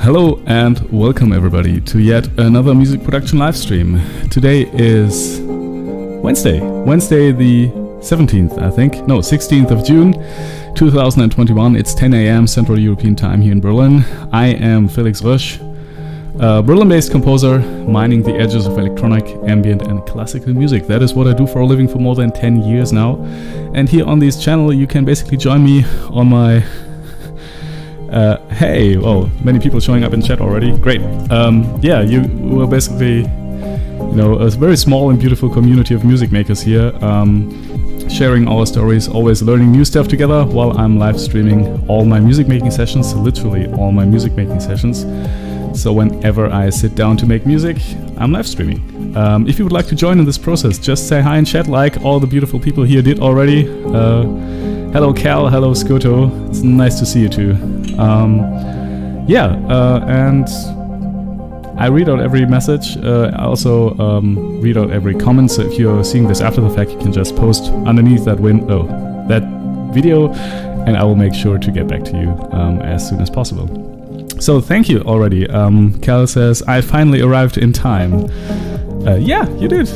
Hello and welcome everybody to yet another music production live stream. Today is Wednesday the 17th, I think. No, 16th of June 2021. It's 10 a.m. Central European Time here in Berlin. I am Felix Rösch, a Berlin-based composer mining the edges of electronic, ambient and classical music. That is what I do for a living for more than 10 years now. And here on this channel you can basically join me on my hey, oh, many people showing up in chat already. Great. Yeah, you were basically, you know, a very small and beautiful community of music makers here, sharing our stories, always learning new stuff together while I'm live streaming all my music making sessions, literally all my music making sessions. So whenever I sit down to make music, I'm live streaming. If you would like to join in this process, just say hi in chat like all the beautiful people here did already. Hello Cal, hello Skoto, it's nice to see you too. And I read out every message. I also read out every comment, so if you're seeing this after the fact, you can just post underneath that that video, and I will make sure to get back to you as soon as possible. So thank you already. Cal says, I finally arrived in time. Yeah, you did.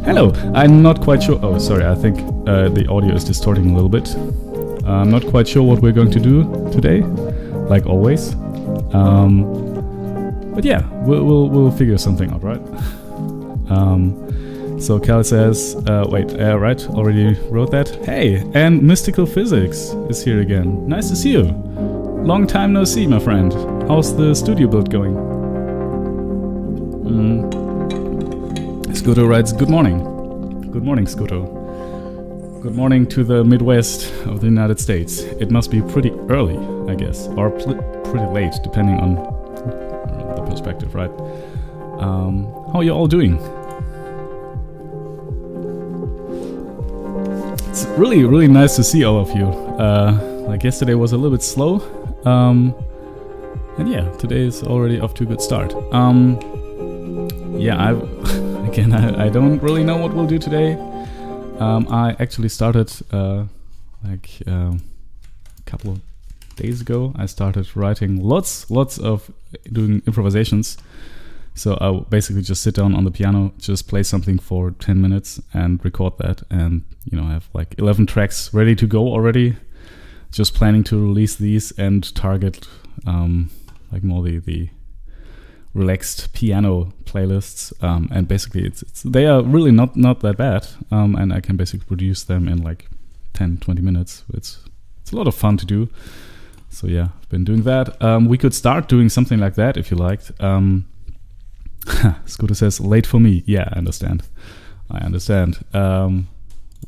Hello, I'm not quite sure. Oh, sorry, I think the audio is distorting a little bit. I'm not quite sure what we're going to do today, like always. But yeah, we'll figure something out, right? So Cal says, right, already wrote that. Hey, and Mystical Physics is here again. Nice to see you. Long time no see, my friend. How's the studio build going? Skoto writes, good morning. Good morning, Skoto. Good morning to the Midwest of the United States. It must be pretty early, I guess, or pretty late, depending on the perspective, right? How are you all doing? It's really, really nice to see all of you. Like yesterday was a little bit slow, and yeah, today is already off to a good start. Yeah, I don't really know what we'll do today. I actually started a couple of days ago. I started writing lots of doing improvisations. So I'll basically just sit down on the piano, just play something for 10 minutes and record that. And, you know, I have like 11 tracks ready to go already. Just planning to release these and target like more the relaxed piano playlists, and basically they are really not that bad, and I can basically produce them in like 10-20 minutes. It's a lot of fun to do. So yeah, I've been doing that. We could start doing something like that if you liked. Scooter says late for me. Yeah, I understand.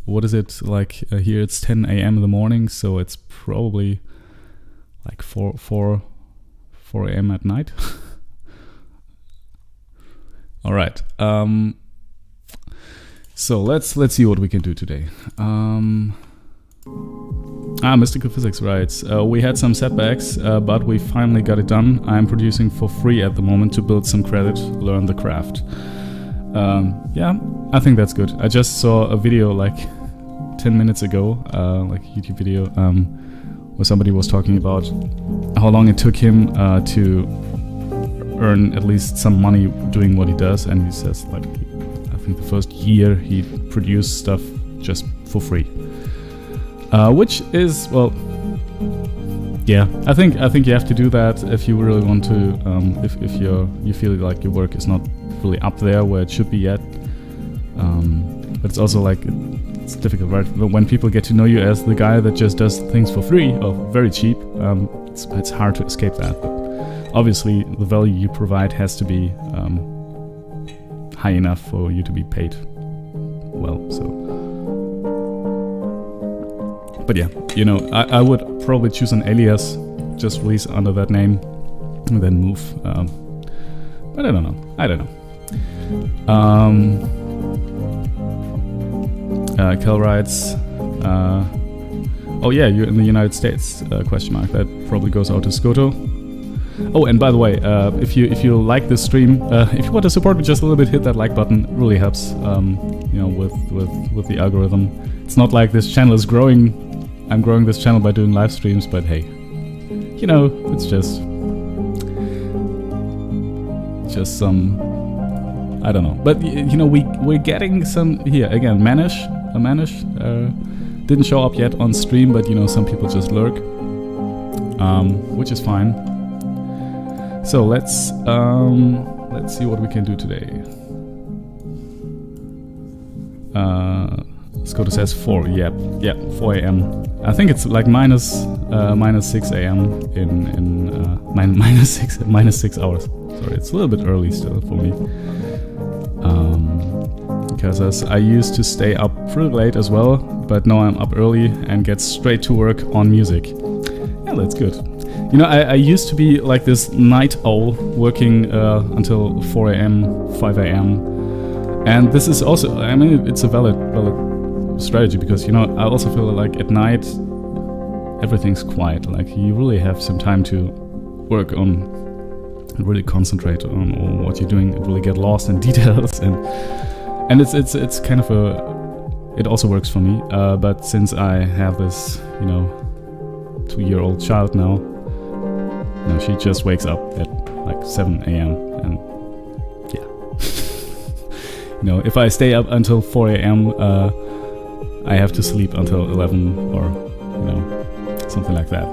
What is it like here? It's 10 a.m. in the morning, so it's probably like 4 a.m. at night. All right. So let's see what we can do today. Mystical Physics writes, we had some setbacks, but we finally got it done. I'm producing for free at the moment to build some credit, learn the craft. Yeah, I think that's good. I just saw a video like 10 minutes ago, like a YouTube video, where somebody was talking about how long it took him to earn at least some money doing what he does, and he says like I think the first year he produced stuff just for free, which is, well, yeah, I think you have to do that if you really want to, if you feel like your work is not really up there where it should be yet, but it's also like it's difficult, right? But when people get to know you as the guy that just does things for free or very cheap, it's hard to escape that. But obviously, the value you provide has to be high enough for you to be paid well. So, but yeah, you know, I would probably choose an alias, just release under that name, and then move. But I don't know. Kel writes, oh yeah, you're in the United States, question mark. That probably goes out to Skoto. Oh, and by the way, if you like this stream, if you want to support me just a little bit, hit that like button. It really helps, you know, with the algorithm. It's not like this channel is growing. I'm growing this channel by doing live streams, but hey, you know, it's just some, I don't know. But you know, we're getting some here again. Manish didn't show up yet on stream, but you know, some people just lurk, which is fine. So let's see what we can do today. Skoda says 4. Yeah, 4 a.m. I think it's like minus 6 a.m. in minus 6 hours. Sorry, it's a little bit early still for me. Because as I used to stay up pretty late as well, but now I'm up early and get straight to work on music. Yeah, that's good. You know, I used to be like this night owl, working until 4 a.m., 5 a.m. And this is also, I mean, it's a valid strategy, because, you know, I also feel like at night everything's quiet. Like, you really have some time to work on, really concentrate on what you're doing, and really get lost in details, and it's kind of it also works for me. But since I have this, you know, 2-year-old child now, you know, she just wakes up at like 7 a.m. and yeah, you know, if I stay up until 4 a.m. I have to sleep until 11 or, you know, something like that.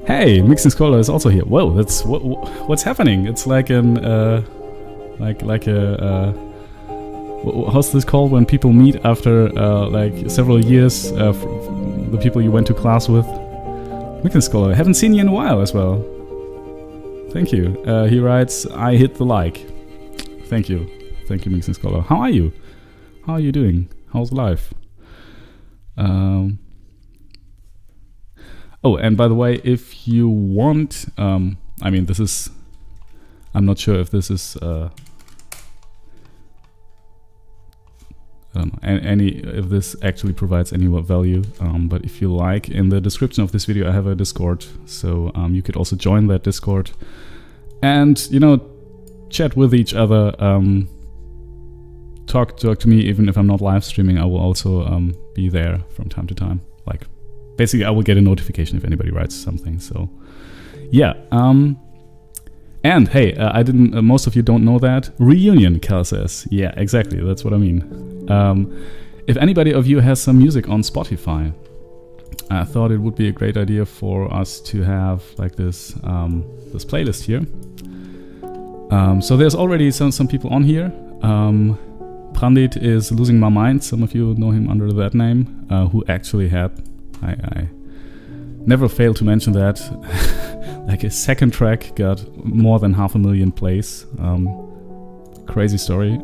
Hey, Mixing Scholar is also here. Whoa, that's what's happening? It's like an like a how's this called when people meet after like several years? The people you went to class with. Mixing Scholar, I haven't seen you in a while as well. Thank you. He writes, I hit the like. Thank you, Mixing Scholar. How are you? How are you doing? How's life? Oh, and by the way, if you want, I mean, this is, I'm not sure if this is, I don't know, if this actually provides any value, but if you like, in the description of this video I have a Discord, so you could also join that Discord and, you know, chat with each other, talk to me. Even if I'm not live streaming, I will also be there from time to time. Like, basically I will get a notification if anybody writes something, so yeah. And hey, I didn't, most of you don't know that. Reunion, Cal says. Yeah, exactly, that's what I mean. If anybody of you has some music on Spotify, I thought it would be a great idea for us to have like this this playlist here. So there's already some people on here. Brandit is Losing My Mind. Some of you know him under that name, who actually had, I never fail to mention that, like his second track got more than 500,000 plays. Crazy story.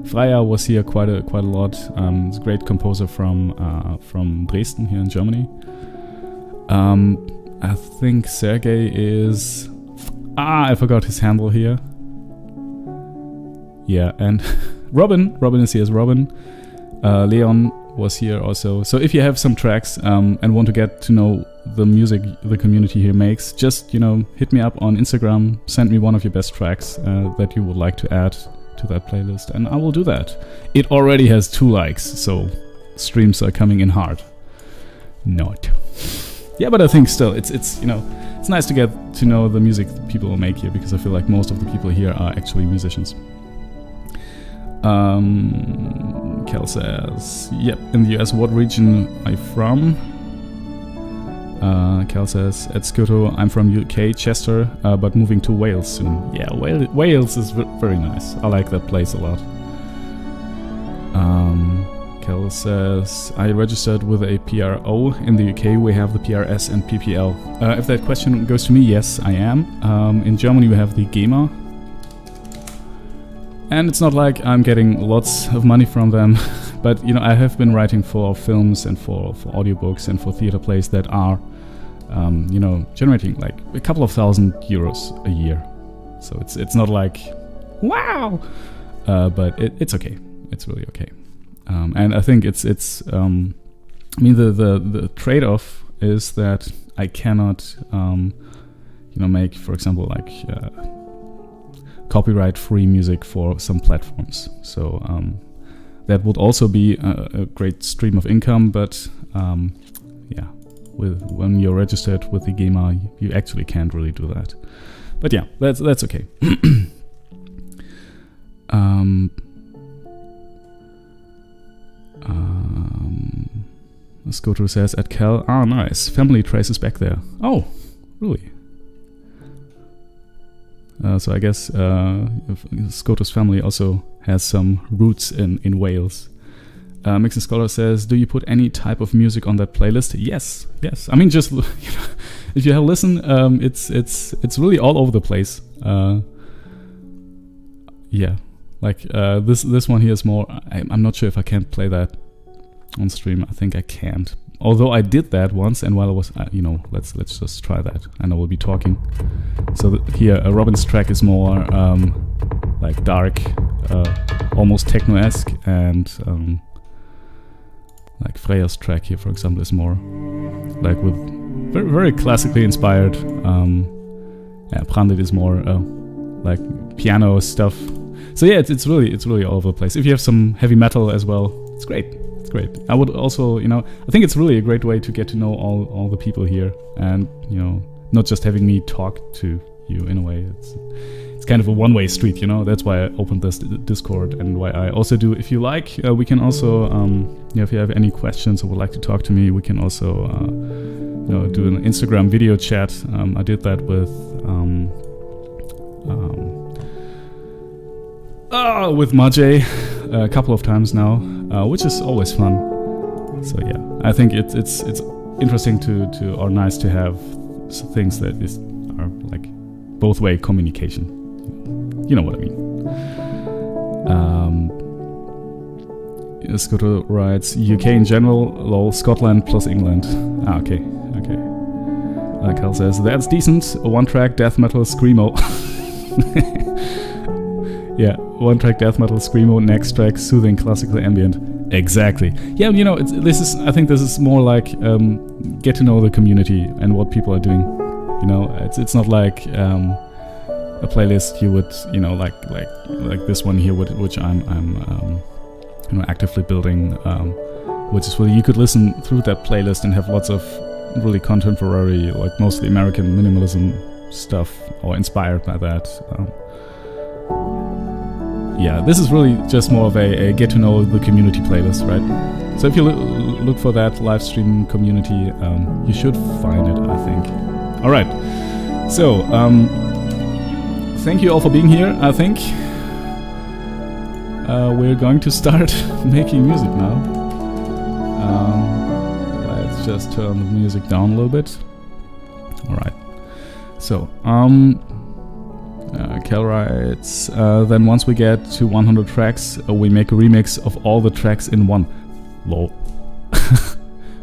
Freya was here quite a lot. He's a great composer from Dresden here in Germany. I think Sergey is, I forgot his handle here. Yeah, and Robin is here as Robin. Leon was here also. So if you have some tracks and want to get to know the music the community here makes, just, you know, hit me up on Instagram, send me one of your best tracks that you would like to add to that playlist, and I will do that. It already has 2 likes, so streams are coming in hard. Not. Yeah, but I think still it's you know, it's nice to get to know the music people make here, because I feel like most of the people here are actually musicians. Kel says, yep, in the US, what region are you from? Kel says, at Skoto, I'm from UK, Chester, but moving to Wales soon. Yeah, Wales is very nice. I like that place a lot. Kel says, I registered with a PRO. In the UK, we have the PRS and PPL. If that question goes to me, yes, I am. In Germany, we have the GEMA. And it's not like I'm getting lots of money from them. But, you know, I have been writing for films and for audiobooks and for theater plays that are, you know, generating like a couple of €1,000 a year. So it's not like, wow! But it's okay. It's really okay. And I think it's I mean, the trade-off is that I cannot, you know, make, for example, like copyright-free music for some platforms. So that would also be a great stream of income, but yeah, when you're registered with the GEMA, you actually can't really do that. But yeah, that's okay. Skoto says at Cal, nice, family traces back there. Oh, really? So I guess Skoto's family also has some roots in Wales. Mixing Scholar says, do you put any type of music on that playlist? Yes. I mean, just, you know, if you have a listen, it's really all over the place. Yeah, like this one here is more. I'm not sure if I can play that on stream. I think I can't. Although I did that once, and while I was, you know, let's just try that, and I will be talking. So here, Robin's track is more like dark, almost techno-esque, and like Freya's track here, for example, is more like with very, very classically inspired. Yeah, Branded is more like piano stuff. So yeah, it's really all over the place. If you have some heavy metal as well, it's great. It's great. I would also, you know, I think it's really a great way to get to know all the people here, and, you know, not just having me talk to you in a way. It's kind of a one-way street, you know. That's why I opened this Discord, and why I also do. If you like, we can also, you know, if you have any questions or would like to talk to me, we can also, you know, do an Instagram video chat. I did that with Majay a couple of times now, which is always fun. So yeah, I think it's interesting to or nice to have things that are like both-way communication. You know what I mean. Scotto writes, UK in general, lol, Scotland plus England. Okay. Cal says, that's decent. One track death metal screamo. Yeah, one track death metal screamo, next track soothing classical ambient. Exactly. Yeah, you know, I think this is more like get to know the community and what people are doing. You know, it's not like a playlist you would, you know, like this one here, which I'm you know, actively building, which is really, you could listen through that playlist and have lots of really contemporary, like mostly American minimalism stuff, or inspired by that. Yeah, this is really just more of a get to know the community playlist, right? So if you look for that live stream community, you should find it, I think. All right. So, thank you all for being here. I think we're going to start making music now. Let's just turn the music down a little bit. All right. So, Kel writes, then once we get to 100 tracks, we make a remix of all the tracks in one. Lol.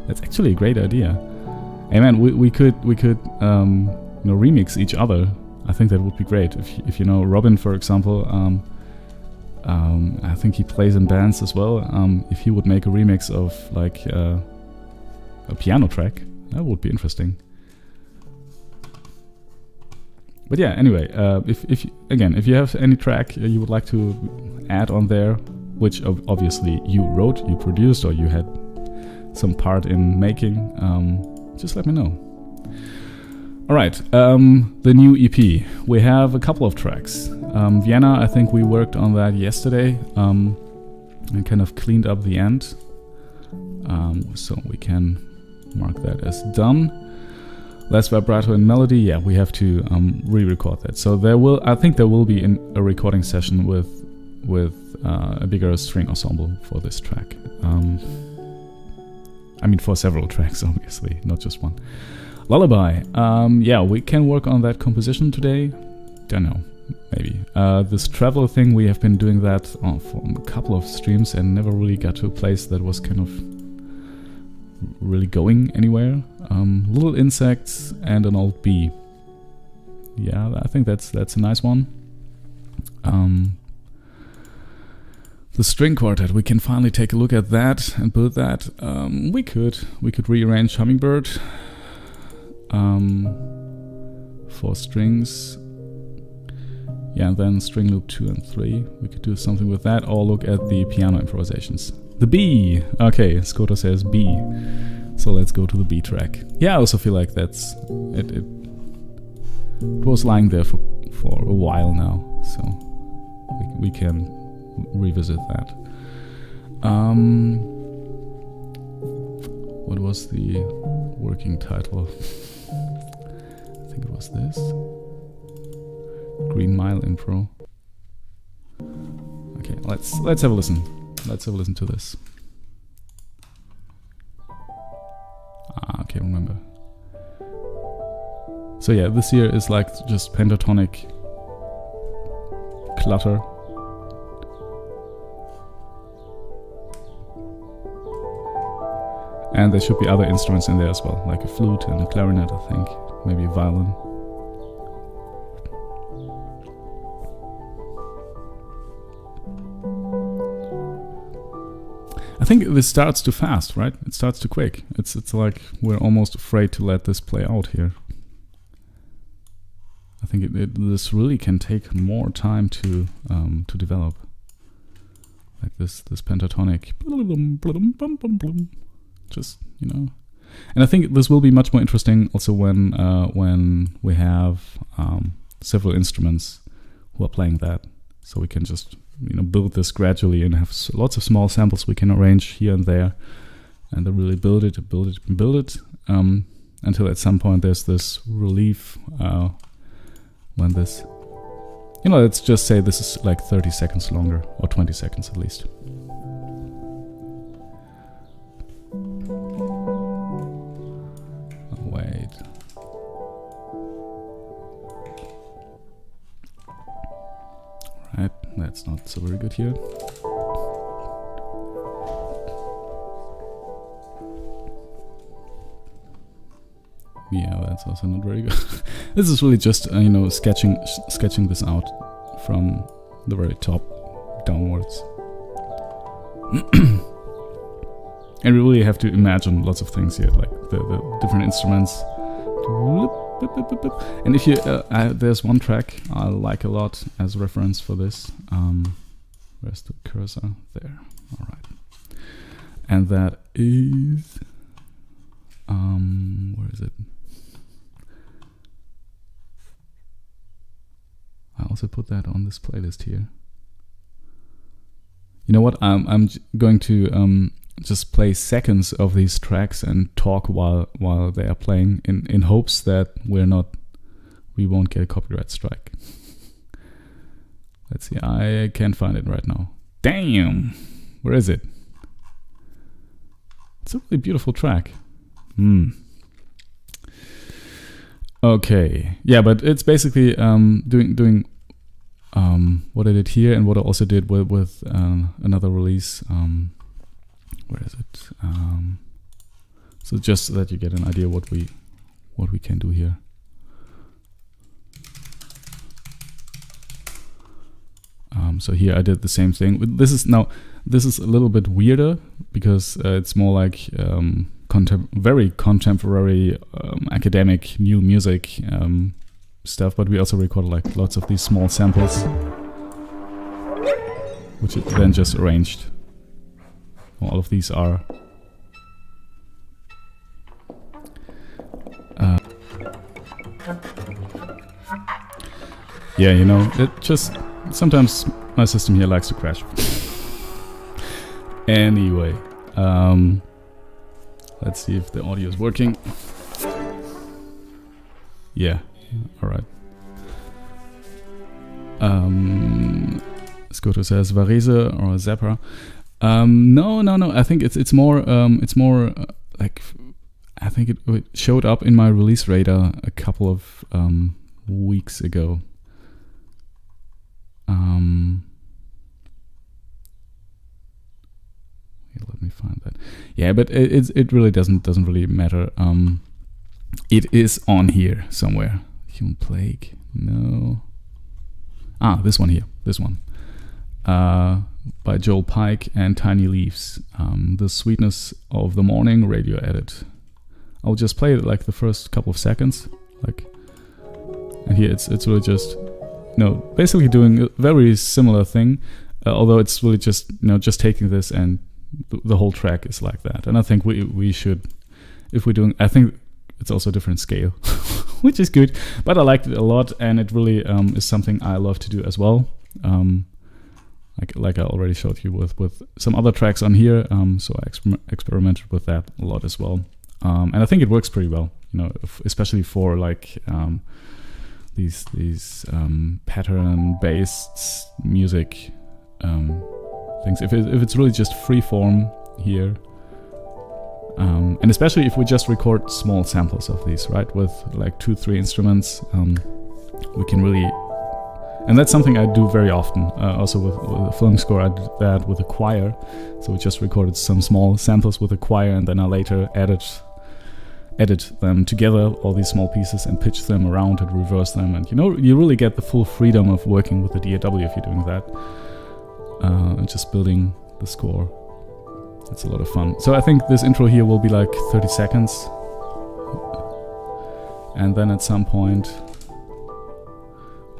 That's actually a great idea. Hey man, we could you know, remix each other. I think that would be great. If you know Robin, for example, I think he plays in bands as well. If he would make a remix of like a piano track, that would be interesting. But yeah, anyway, if you have any track you would like to add on there, which obviously you wrote, you produced, or you had some part in making, just let me know. All right, the new EP. We have a couple of tracks. Vienna, I think we worked on that yesterday, and kind of cleaned up the end, so we can mark that as done. Less vibrato and melody, yeah, we have to re-record that. So I think there will be a recording session with a bigger string ensemble for this track. I mean, for several tracks, obviously, not just one. Lullaby. Yeah, we can work on that composition today. Don't know, maybe. This travel thing, we have been doing that for a couple of streams and never really got to a place that was kind of really going anywhere. Little insects and an old bee. Yeah, I think that's a nice one. The string quartet, we can finally take a look at that and build that. We could rearrange Hummingbird for strings. Yeah, and then string loop 2 and 3. We could do something with that, or look at the piano improvisations. The B! Okay, Skoda says B. So let's go to the B track. Yeah, I also feel like that's... It was lying there for a while now, so we can revisit that. What was the working title? I think it was this. Green Mile Impro. Okay, let's have a listen. Let's have a listen to this. Okay, remember. So yeah, this here is like just pentatonic clutter. And there should be other instruments in there as well, like a flute and a clarinet, I think, maybe a violin. I think this starts too fast, right? It starts too quick. It's like we're almost afraid to let this play out here. I think this really can take more time to develop. Like this pentatonic. Just, you know. And I think this will be much more interesting also when we have several instruments who are playing that. So we can just, you know, build this gradually and have lots of small samples we can arrange here and there, and then really build it until at some point there's this relief when this, you know, let's just say this is like 30 seconds longer, or 20 seconds at least. Wait. Right, that's not so very good here. Yeah, that's also not very good. This is really just you know, sketching this out from the very top downwards. And we really have to imagine lots of things here, like the different instruments. And if you there's one track I like a lot as reference for this. Where's the cursor? There. All right. And that is where is it? I also put that on this playlist here. You know what? I'm going to just play seconds of these tracks and talk while they are playing, in hopes that we won't get a copyright strike. Let's see. I can't find it right now. Damn! Where is it? It's a really beautiful track. Okay, yeah, but it's basically doing what I did here and what I also did with another release. Where is it? So just so that you get an idea what we can do here. So here I did the same thing. This is a little bit weirder because it's more like very contemporary academic new music stuff, but we also recorded like lots of these small samples, which is then just arranged. All of these are yeah, you know, it just sometimes my system here likes to crash. Anyway, let's see if the audio is working. Yeah, all right. Scooter says Varese or Zappa. No. I think it's more like I think it showed up in my release radar a couple of weeks ago. Let me find that. Yeah, but it really doesn't really matter. It is on here somewhere. Human Plague. No. This one here. This one. By Joel Pike and Tiny Leaves. The Sweetness of the Morning, radio edit. I'll just play it like the first couple of seconds. And here it's really just, basically doing a very similar thing. Although it's really just, just taking this and the whole track is like that. And I think we should, if we're doing, I think it's also a different scale, which is good. But I liked it a lot, and it really is something I love to do as well. Like I already showed you with some other tracks on here. So I experimented with that a lot as well. And I think it works pretty well, especially for like these pattern-based music things. If it's really just free form here, and especially if we just record small samples of these, right, with like 2-3 instruments, we can really, and that's something I do very often. Also with a film score, I did that with a choir. So we just recorded some small samples with a choir, and then I later edit them together, all these small pieces, and pitch them around and reverse them. And you really get the full freedom of working with the DAW if you're doing that. And just building the score. It's a lot of fun. So I think this intro here will be like 30 seconds. And then at some point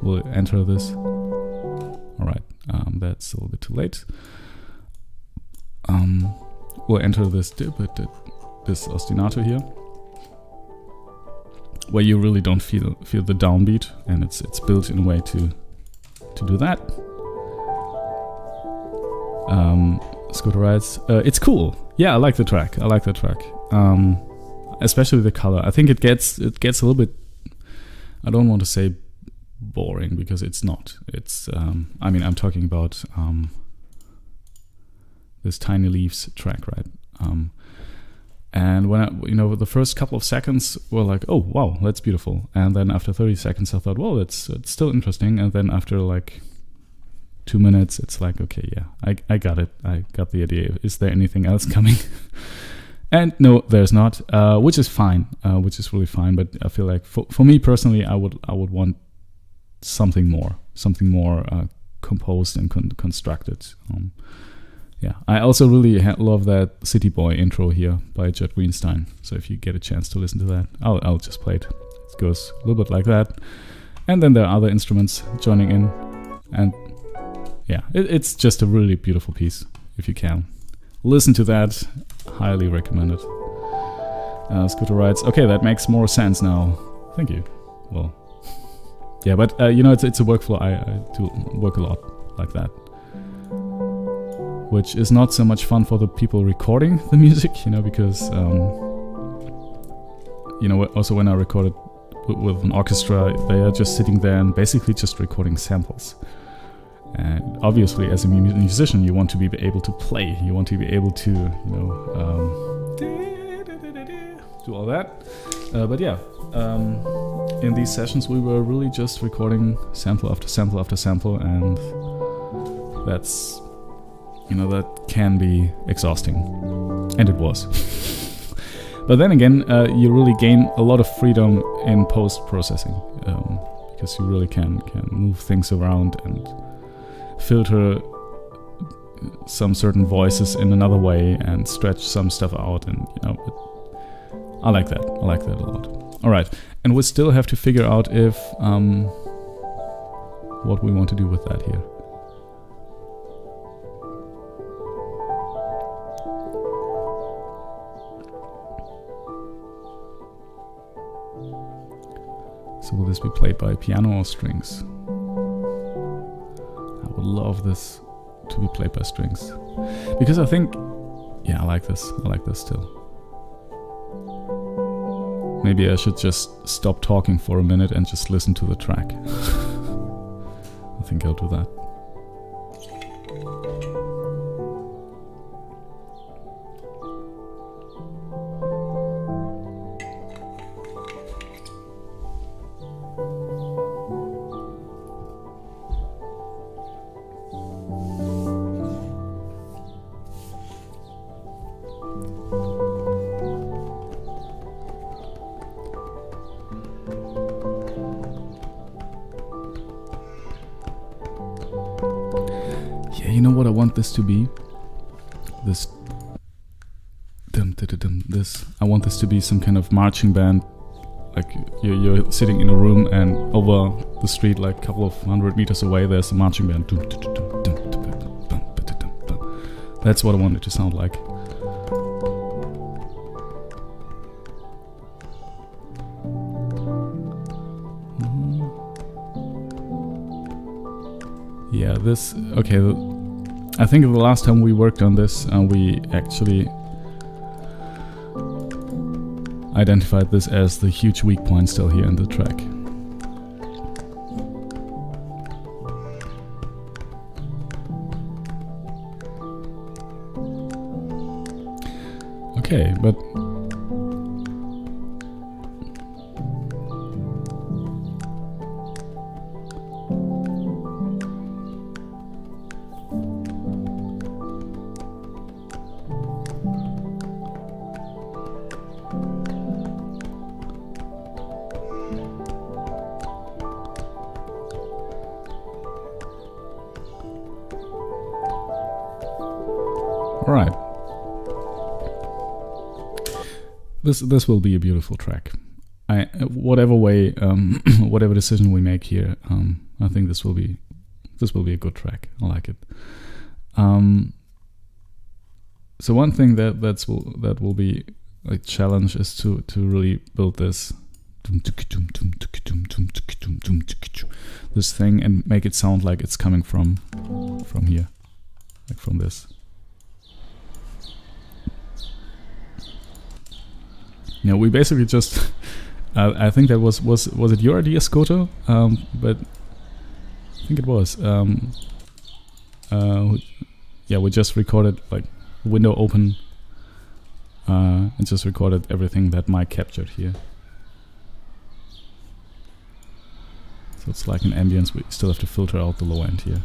we'll enter this. Alright, that's a little bit too late. We'll enter this ostinato here, where you really don't feel the downbeat, and it's built in a way to do that. Scooter writes, it's cool. Yeah, I like the track. Especially the color. I think it gets a little bit, I don't want to say boring, because it's not. It's I'm talking about this Tiny Leaves track, right? And when the first couple of seconds were like, oh wow, that's beautiful. And then after 30 seconds I thought, well, it's still interesting. And then after like 2 minutes, it's like, okay, yeah, I got it. I got the idea. Is there anything else coming? And no, there's not, which is fine, which is really fine. But I feel like for me personally, I would want something more composed and constructed. Yeah, I also really love that City Boy intro here by Judd Greenstein. So if you get a chance to listen to that, I'll just play it. It goes a little bit like that. And then there are other instruments joining in. And yeah, it's just a really beautiful piece, if you can. Listen to that. Highly recommend it. Scooter writes, okay, that makes more sense now. Thank you. Well, yeah, but it's a workflow. I do work a lot like that, which is not so much fun for the people recording the music, because also when I recorded with an orchestra, they are just sitting there and basically just recording samples. And obviously, as a musician, you want to be able to play. You want to be able to, do all that. But yeah, in these sessions, we were really just recording sample after sample after sample, and that's, that can be exhausting. And it was. But then again, you really gain a lot of freedom in post-processing, because you really can move things around and filter some certain voices in another way and stretch some stuff out, and I like that a lot. All right, and we still have to figure out if what we want to do with that here. So will this be played by piano or strings? I would love this to be played by strings, because I think, yeah, I like this still. Maybe I should just stop talking for a minute and just listen to the track. I think I'll do that. Yeah, you know what I want this to be? This. This. I want this to be some kind of marching band. Like you're sitting in a room and over the street, like a couple of 100 meters away, there's a marching band. That's what I want it to sound like. Yeah, this. Okay, I think the last time we worked on this, we actually identified this as the huge weak point still here in the track. Okay, but alright. This will be a beautiful track. Whatever way, whatever decision we make here, I think this will be a good track. I like it. So one thing that will be a challenge is to really build this thing and make it sound like it's coming from here, like from this. Yeah, we basically just. I think that was it your idea, Skoto? But I think it was. Yeah, we just recorded like window open, and just recorded everything that Mike captured here. So it's like an ambience. We still have to filter out the low end here,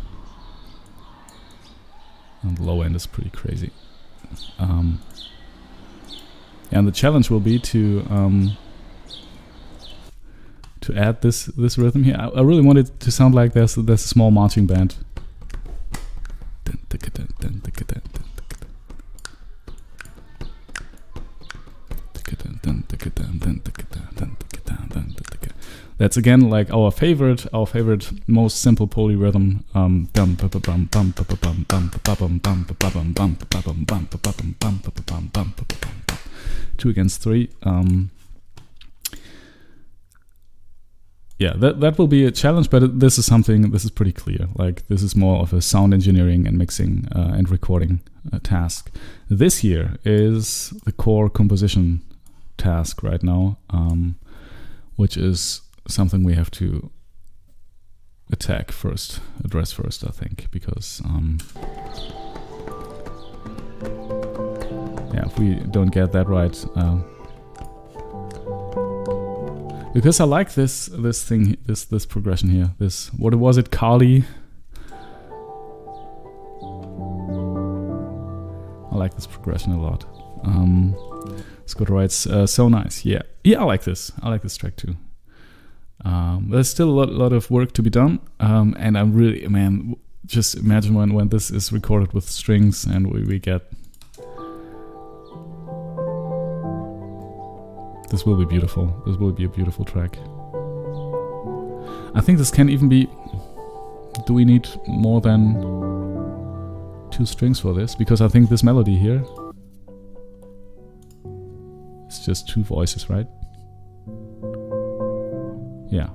and the low end is pretty crazy. And the challenge will be to add this rhythm here. I really want it to sound like there's a small marching band. That's again like our favorite most simple polyrhythm. 2 against 3. Yeah, that will be a challenge, but this is pretty clear. Like, this is more of a sound engineering and mixing and recording task. This here is the core composition task right now, which is something we have to address first, I think, because yeah, if we don't get that right, because I like this thing, this progression here. This, what was it, Kali? I like this progression a lot. Scott writes, so nice. Yeah, I like this. I like this track too. There's still a lot of work to be done, and I'm really, man, just imagine when this is recorded with strings and we get. This will be beautiful. This will be a beautiful track. I think this can even be. Do we need more than 2 strings for this? Because I think this melody here. It's just 2 voices, right? Yeah.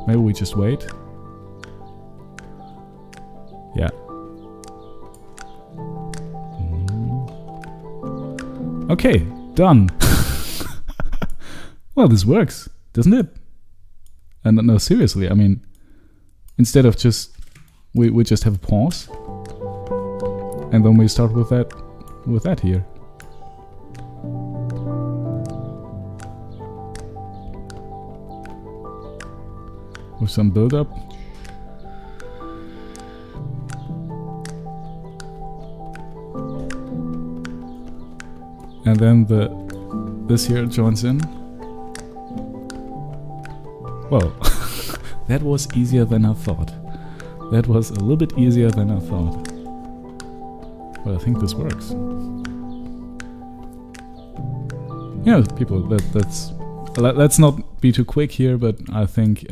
Maybe we just wait. Yeah. Okay, done. Well, this works, doesn't it? And no, seriously, I mean, instead of just we just have a pause, and then we start with that here. With some build up. and then this here joins in. Well, that was easier than I thought. That was a little bit easier than I thought. But I think this works. Yeah, people, let's not be too quick here, but I think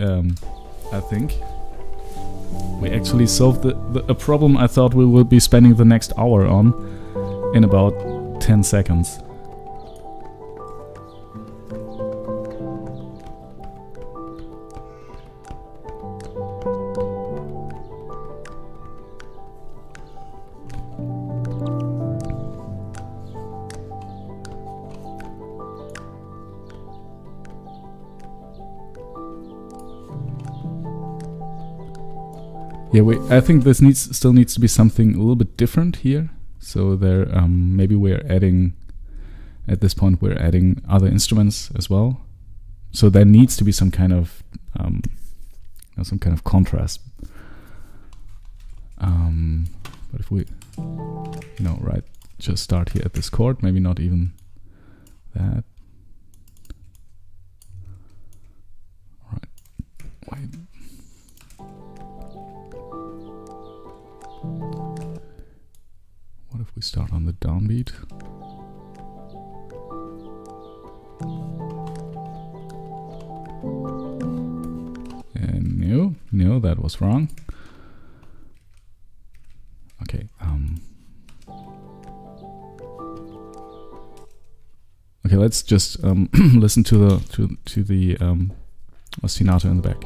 we actually solved a problem I thought we would be spending the next hour on in about 10 seconds. Yeah, I think this still needs to be something a little bit different here. So there, maybe we're adding, at this point, we're adding other instruments as well. So there needs to be some kind of contrast. But if we, right, just start here at this chord, maybe not even that. All right, wait. What if we start on the downbeat? And no, that was wrong. Okay. Okay, let's just listen to the ostinato in the back.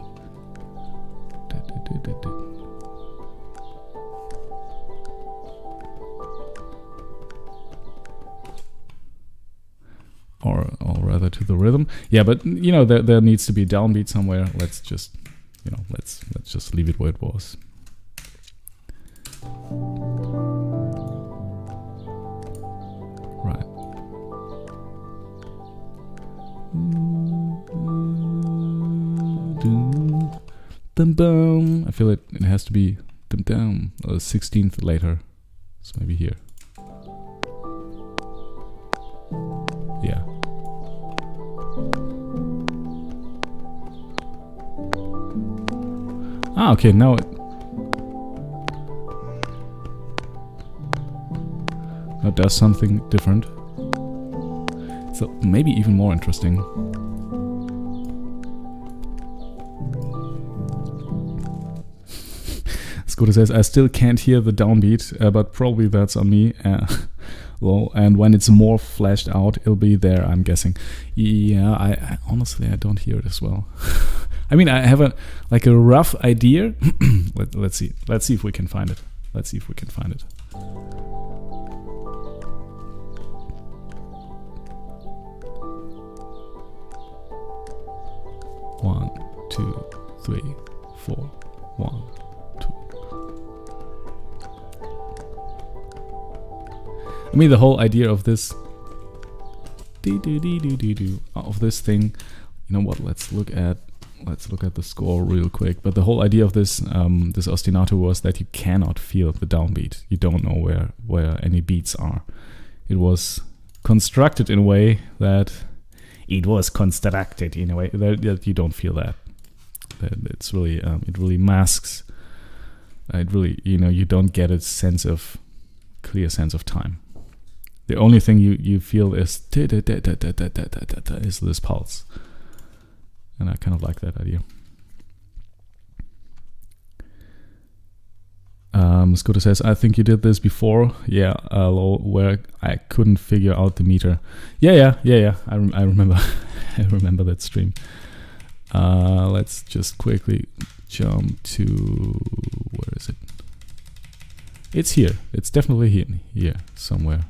Or rather to the rhythm. Yeah, but there needs to be downbeat somewhere. Let's just let's just leave it where it was. Right. Dum dum. I feel it has to be dum dum. 16th later. So maybe here. Yeah. Ah, okay, now it does something different. So maybe even more interesting. Scooter says, I still can't hear the downbeat, but probably that's on me. Low, and when it's more flashed out, it'll be there, I'm guessing. Yeah, I honestly, I don't hear it as well. I mean, I have a rough idea. Let's see if we can find it. Let's see if we can find it. One, two, three, 4, 1, 2. I mean, the whole idea of this of this thing, you know what? Let's look at the score real quick. But the whole idea of this this ostinato was that you cannot feel the downbeat. You don't know where any beats are. It was constructed in a way that you don't feel that. It's really it really masks. It really, you don't get a clear sense of time. The only thing you feel is this pulse. And I kind of like that idea. Scooter says, I think you did this before. Yeah, where I couldn't figure out the meter. Yeah. I remember. I remember that stream. Let's just quickly jump to, where is it? It's here. It's definitely here somewhere.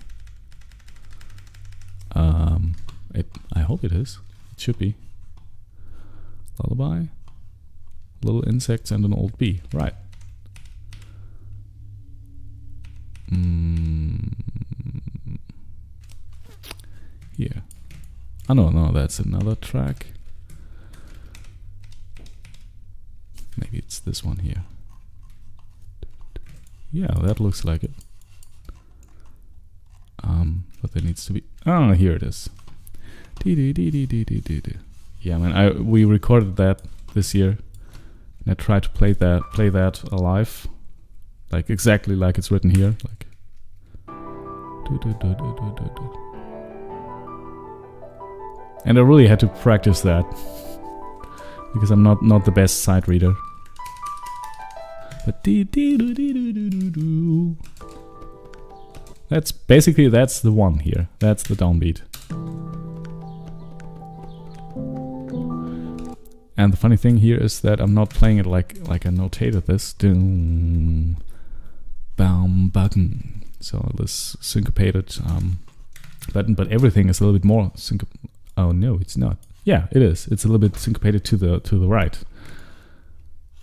I hope it is. It should be. Lullaby, little insects, and an old bee. Right. Here. Oh no, that's another track. Maybe it's this one here. Yeah, that looks like it. But there needs needs to be. Oh, here it is. Yeah, man. We recorded that this year, and I tried to play that alive, like exactly like it's written here, like. And I really had to practice that because I'm not the best sight reader. But that's the one here. That's the downbeat. And the funny thing here is that I'm not playing it like I notated this. Bam, button. So this syncopated button, but everything is a little bit more syncopated. Oh no, it's not. Yeah, it is. It's a little bit syncopated to the right.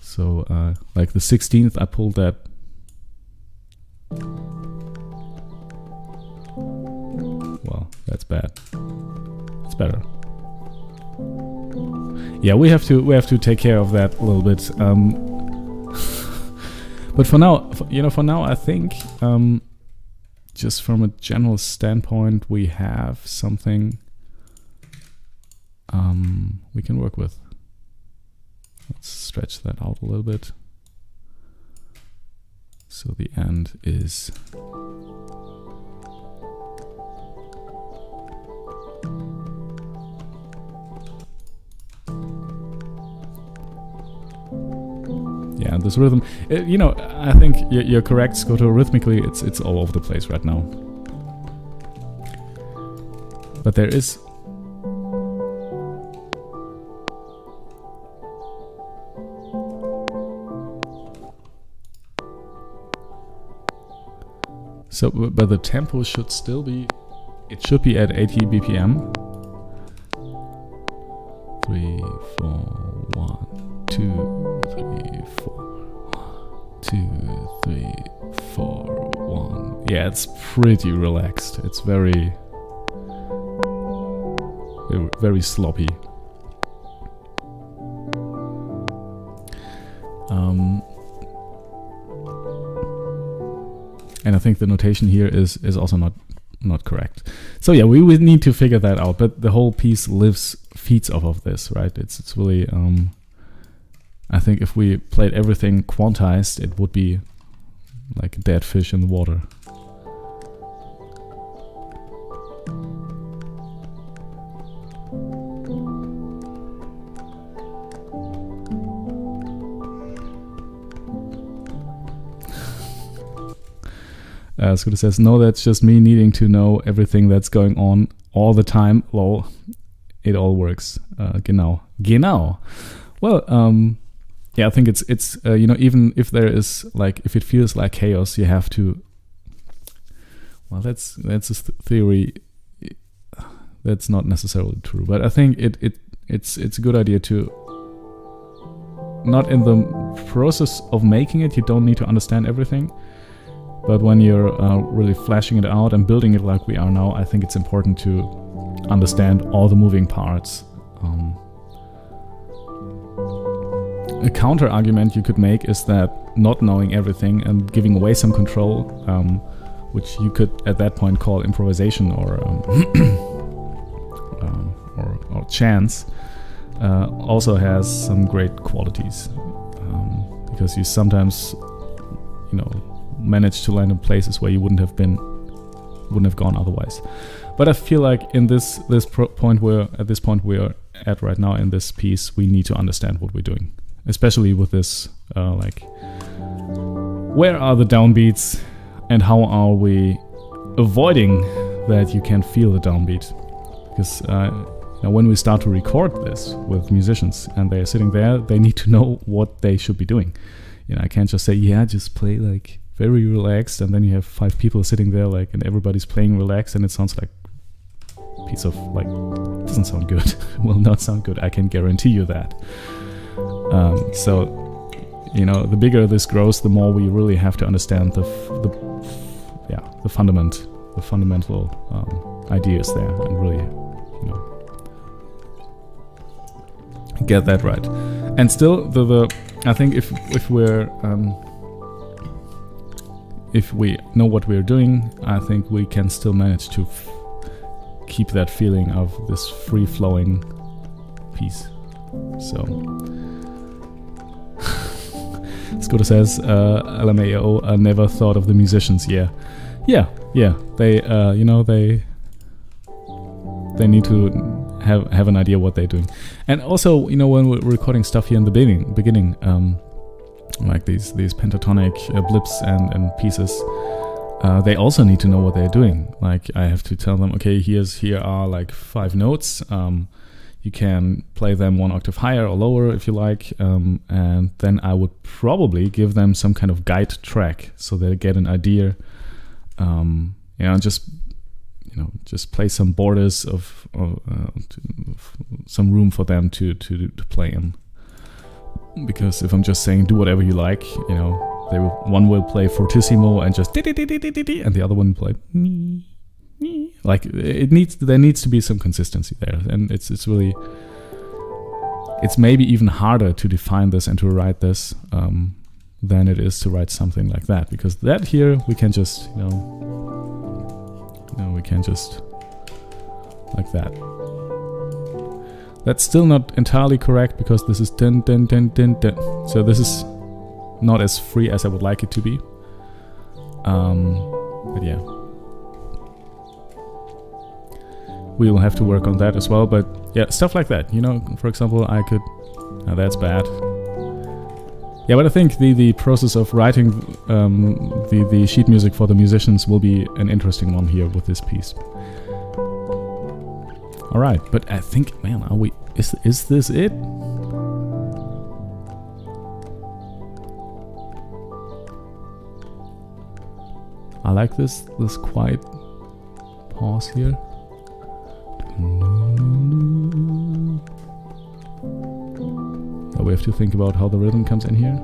So like the 16th, I pulled that. Well, that's bad. It's better. Yeah, we have to take care of that a little bit. But for now, I think just from a general standpoint, we have something we can work with. Let's stretch that out a little bit. So the end is. Yeah, this rhythm, I think you're correct, Scoto. Rhythmically, it's all over the place right now. But there is. So, but the tempo should still be. It should be at 80 BPM. 3, 4, 1, 2, 3, 4. 2, 3, 4, 1. Yeah, it's pretty relaxed. It's very sloppy. And I think the notation here is also not correct. So yeah, we would need to figure that out. But the whole piece feeds off of this, right? It's really. I think if we played everything quantized, it would be like a dead fish in the water. Scooter says, no, that's just me needing to know everything that's going on all the time. Lol, it all works. Genau. Well, yeah, I think it's even if there is if it feels like chaos, you have to. Well, that's a theory. That's not necessarily true, but I think it's a good idea to. Not in the process of making it, you don't need to understand everything. But when you're really flashing it out and building it like we are now, I think it's important to understand all the moving parts. A counter argument you could make is that not knowing everything and giving away some control, which you could at that point call improvisation or chance, also has some great qualities, because you sometimes, manage to land in places where you wouldn't have gone otherwise. But I feel like in this point we're at right now in this piece, we need to understand what we're doing, especially with this where are the downbeats and how are we avoiding that you can feel the downbeat, because when we start to record this with musicians and they're sitting there, they need to know what they should be doing. I can't just say, just play very relaxed, and then you have 5 people sitting there and everybody's playing relaxed, and it sounds like a piece of doesn't sound good. Will not sound good, I can guarantee you that. So the bigger this grows, the more we really have to understand the fundamental ideas there, and really get that right. And still I think if we know what we're doing, I think we can still manage to keep that feeling of this free-flowing piece. So Scooter says, LMAO, I never thought of the musicians. Yeah. They, they need to have an idea what they're doing. And also, when we're recording stuff here in the beginning, like these pentatonic blips and pieces, they also need to know what they're doing. Like, I have to tell them, okay, here are like 5 notes. You can play them 1 octave higher or lower if you like, and then I would probably give them some kind of guide track so they get an idea. Just play some borders of some room for them to play in. Because if I'm just saying do whatever you like, one will play fortissimo and just and the other one play like there needs to be some consistency there, and it's really maybe even harder to define this and to write this than it is to write something like that, because that here we can just like that. That's still not entirely correct because this is dun dun dun dun dun. So this is not as free as I would like it to be. But yeah, we will have to work on that as well. But yeah, stuff like that. For example, I could. That's bad. Yeah, but I think the process of writing the sheet music for the musicians will be an interesting one here with this piece. All right, but I think, man, is this it? I like this quiet pause here. Now we have to think about how the rhythm comes in here.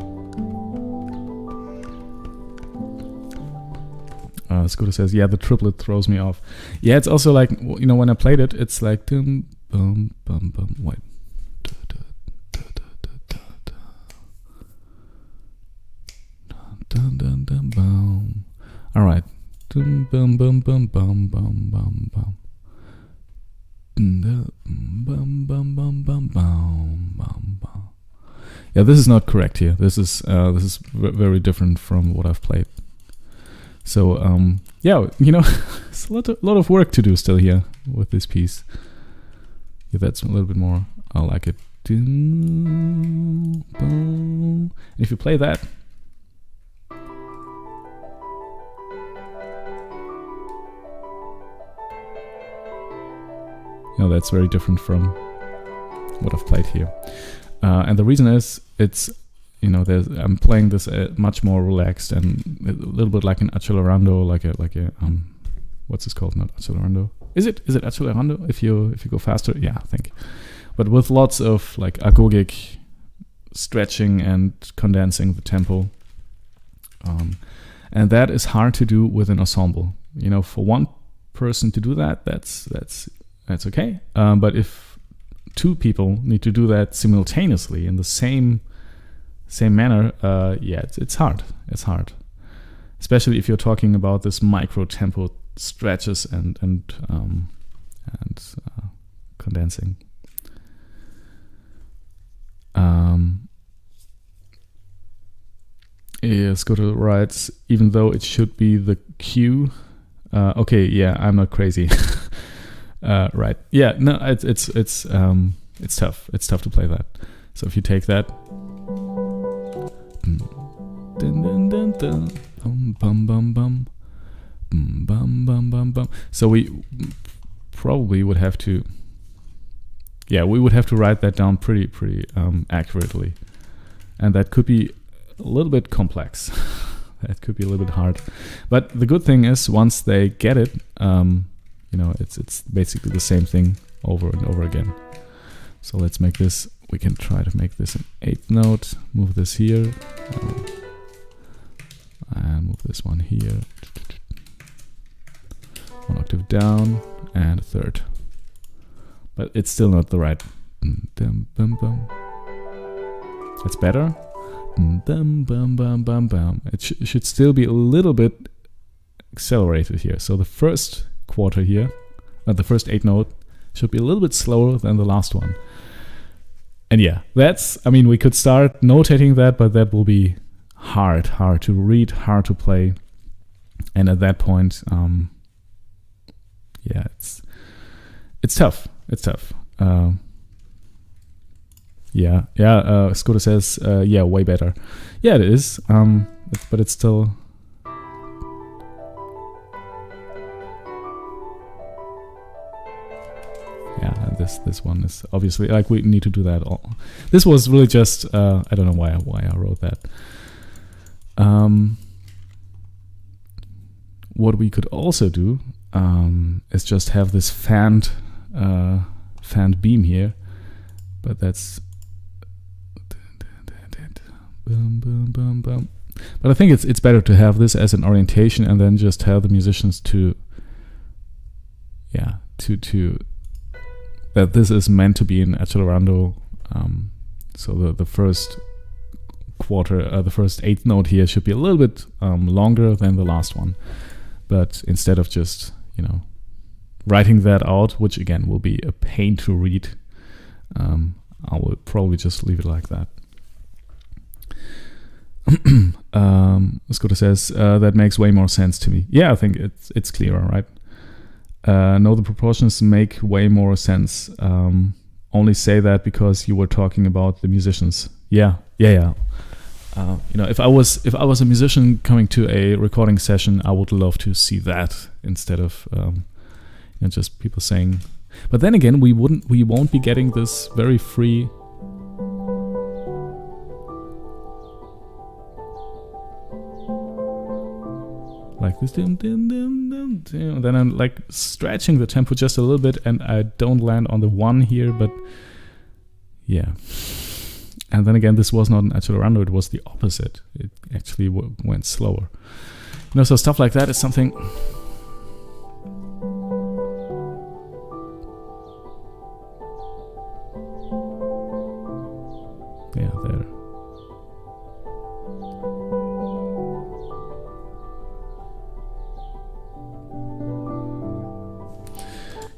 Scooter says, yeah, the triplet throws me off. Yeah, it's also like, when I played it, it's like dum bum bum bum. Wait. Dun dun dun bum. All right. Dum bum bum bum bum bum bum bum. Bum bum bum bum bum bum bum. Yeah, this is not correct here. This is very different from what I've played. So yeah, it's a lot of work to do still here with this piece. Yeah, that's a little bit more. I like it. If you play that, that's very different from what I've played here. And the reason is it's I'm playing this much more relaxed and a little bit like an accelerando, like a what's this called? Not accelerando. Is it accelerando if you go faster? Yeah, I think. But with lots of like agogic stretching and condensing the tempo, and that is hard to do with an ensemble. For one person to do that, that's okay. But if 2 people need to do that simultaneously in the same manner, it's hard. It's hard, especially if you're talking about this micro tempo stretches and condensing. Scooter writes, even though it should be the cue. Okay, yeah, I'm not crazy. Right? Yeah, no, it's tough. It's tough to play that. So if you take that. Dun, dun, dun, dun. Bum, bum, bum. Bum, bum, bum, bum. So we probably would have to, we would have to write that down pretty accurately, and that could be a little bit complex. That could be a little bit hard. But the good thing is, once they get it, it's basically the same thing over and over again. So let's make this. We can try to make this an 8th note. Move this here. And move this one here. 1 octave down and a 3rd. But it's still not the right. That's better. It should still be a little bit accelerated here. So the first quarter here, the first 8 note should be a little bit slower than the last one. And yeah, we could start notating that, but that will be hard to read, hard to play. And at that point, it's tough. It's tough. Scooter says, way better. Yeah, it is. But it's still. Yeah, this one is obviously like we need to do that all. This was really just I don't know why I wrote that. What we could also do is just have this fanned beam here, but that's but I think it's better to have this as an orientation and then just tell the musicians to that this is meant to be an accelerando. So the first quarter, the first 8th note here should be a little bit longer than the last one. But instead of just, writing that out, which again will be a pain to read, I will probably just leave it like that. Scooter says, that makes way more sense to me. Yeah, I think it's clearer, right? No, the proportions make way more sense. Only say that because you were talking about the musicians. Yeah. If I was a musician coming to a recording session, I would love to see that instead of just people saying. But then again, we won't be getting this very free. Like this, dim, dim, dim, dim, dim. Then I'm like stretching the tempo just a little bit, and I don't land on the 1 here, but yeah. And then again, this was not an accelerando, it was the opposite. It actually went slower. So stuff like that is something. Yeah, there.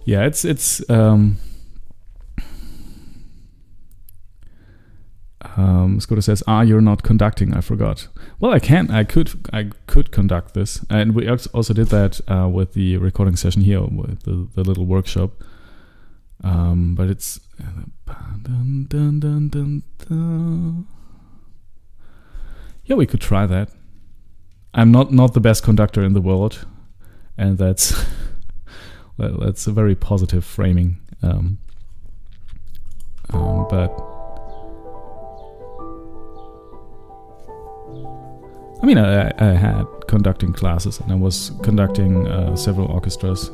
Yeah, it's Scooter says, you're not conducting, I forgot. Well, I could conduct this. And we also did that with the recording session here, with the little workshop. But it's... Yeah, we could try that. I'm not the best conductor in the world. And that's a very positive framing. But... I had conducting classes, and I was conducting several orchestras,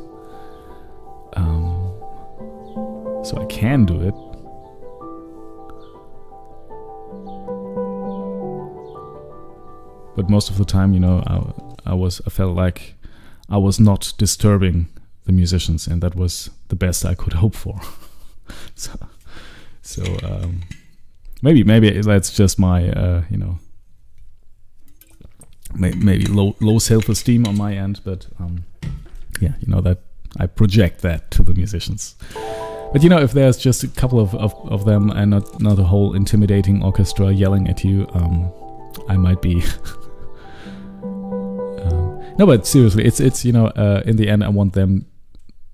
so I can do it. But most of the time, I felt like I was not disturbing the musicians, and that was the best I could hope for. so maybe that's just my maybe low self-esteem on my end, but that I project that to the musicians. But if there's just a couple of them and not a whole intimidating orchestra yelling at you, I might be. No, but seriously, it's in the end I want them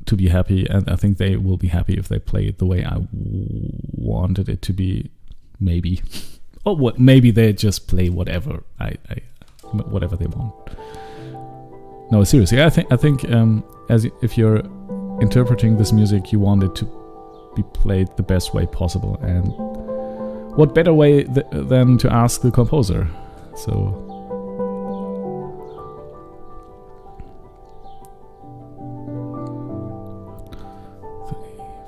to be happy, and I think they will be happy if they play it the way I wanted it to be. Maybe, or what? Maybe they just play whatever whatever they want. No, seriously, I think if you're interpreting this music, you want it to be played the best way possible, and what better way than to ask the composer? So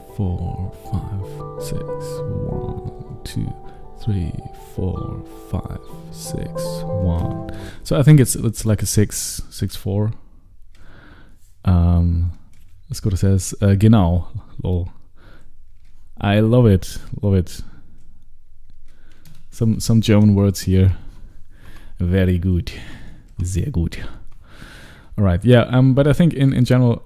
3, 4, 5, 6, 1, 2, 3, 4, 5, 6, 1. So I think it's like a 6/4. Scooter says, genau, lol. I love it. Some German words here. Very good. Sehr gut. All right, yeah, but I think in general,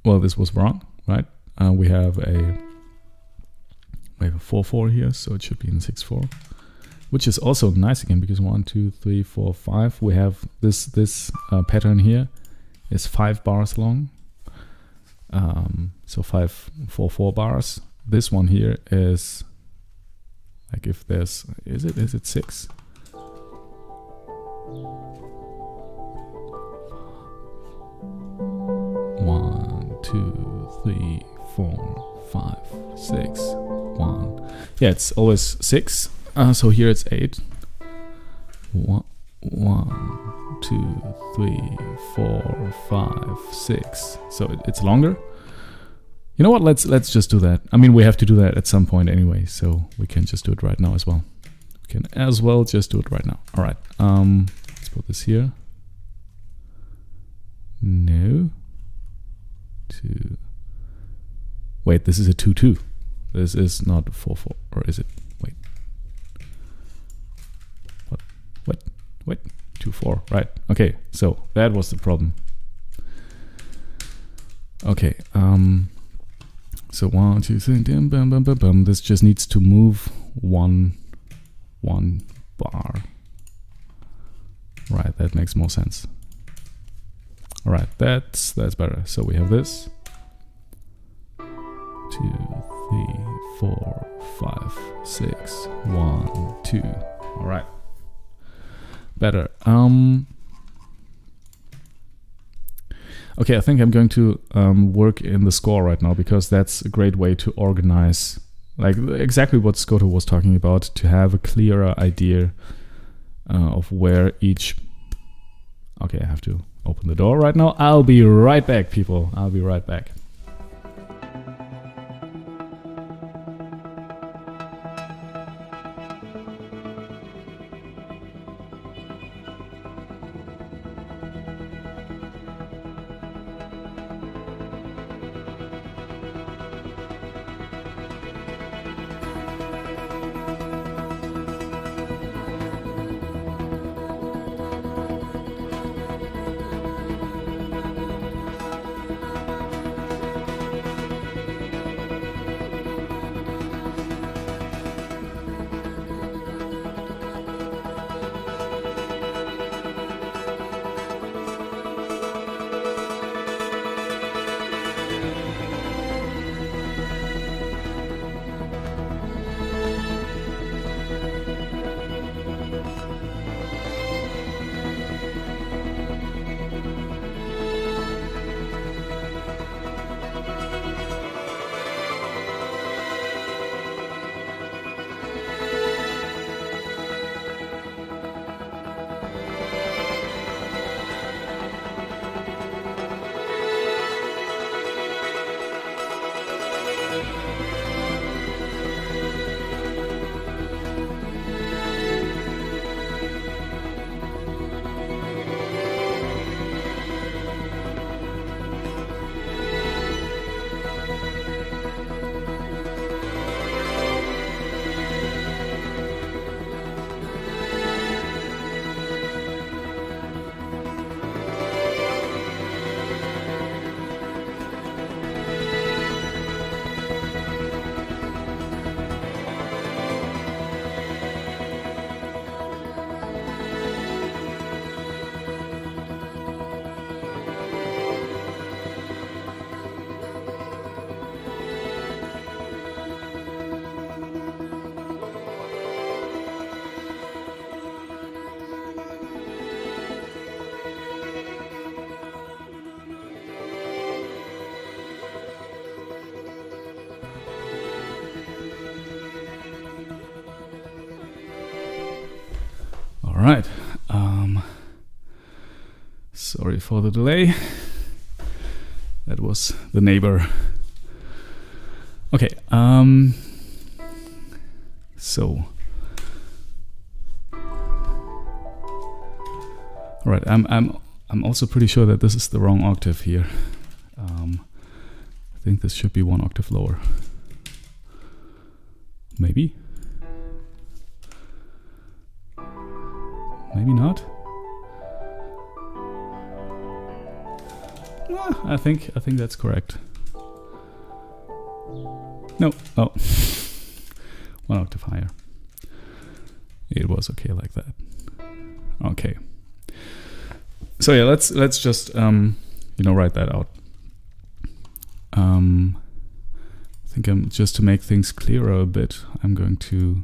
well, this was wrong, right? We have a 4/4 here, so it should be in 6/4, which is also nice again because 1, 2, 3, 4, 5. We have this pattern here is 5 bars long, so 5 4/4 bars. This one here is like if there's is it 6? 1, 2, 3, 4, 5, 6, 1. Yeah, it's always 6. So here it's 8. 1, 2, 3, 4, 5, 6. So it's longer. You know what? Let's just do that. I mean, we have to do that at some point anyway, so we can just do it right now as well. We can as well just do it right now. All right. Let's put this here. No. 2. Wait, this is a 2/2. This is not 4/4, or is it? Wait. What? 2/4. Right. Okay. So that was the problem. Okay. So 1, 2, 3, bum, bum, bum, bum. This just needs to move one bar. Right. That makes more sense. All right. That's better. So we have this. 2, 3, 4, 5, 6, 1, 2. All right. Better. Okay, I think I'm going to work in the score right now because that's a great way to organize, like exactly what Skoto was talking about, to have a clearer idea of where each. Okay, I have to open the door right now. I'll be right back, people. I'll be right back. All right. Sorry for the delay. That was the neighbor. Okay. So. All right. I'm also pretty sure that this is the wrong octave here. I think this should be 1 octave lower. Maybe. Maybe not. I think that's correct. No, oh, 1 octave higher. It was okay like that. Okay. So yeah, let's just write that out. I think just to make things clearer a bit, I'm going to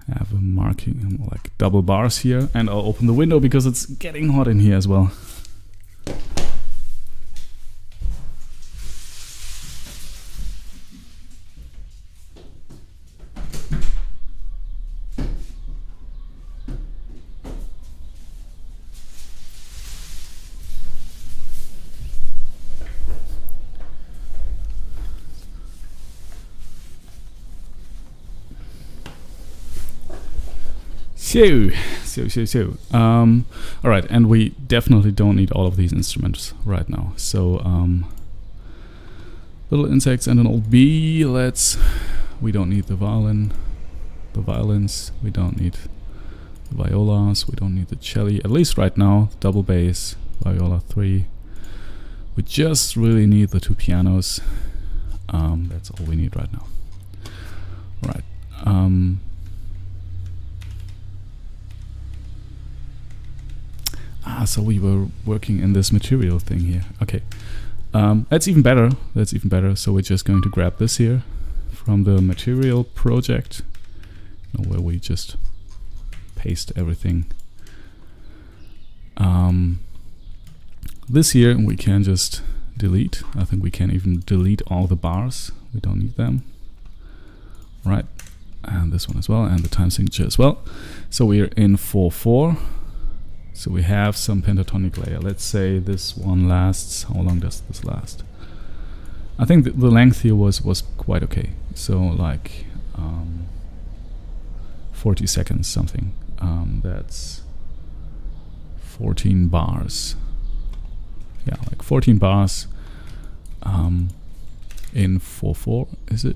have a marking like double bars here, and I'll open the window because it's getting hot in here as well. So. All right, and we definitely don't need all of these instruments right now. So, little insects and an old bee. We don't need the violins. We don't need the violas. We don't need the cello. At least right now, double bass, viola 3. We just really need the 2 pianos. That's all we need right now. All right. So we were working in this material thing here. Okay, that's even better. So we're just going to grab this here from the material project, where we just paste everything. This here we can just delete. I think we can even delete all the bars. We don't need them. Right, and this one as well, and the time signature as well. So we're in 4/4. So we have some pentatonic layer. Let's say this one lasts. How long does this last? I think the length here was quite okay. So like 40 seconds something. That's 14 bars. Yeah, like 14 bars in 4/4. Is it?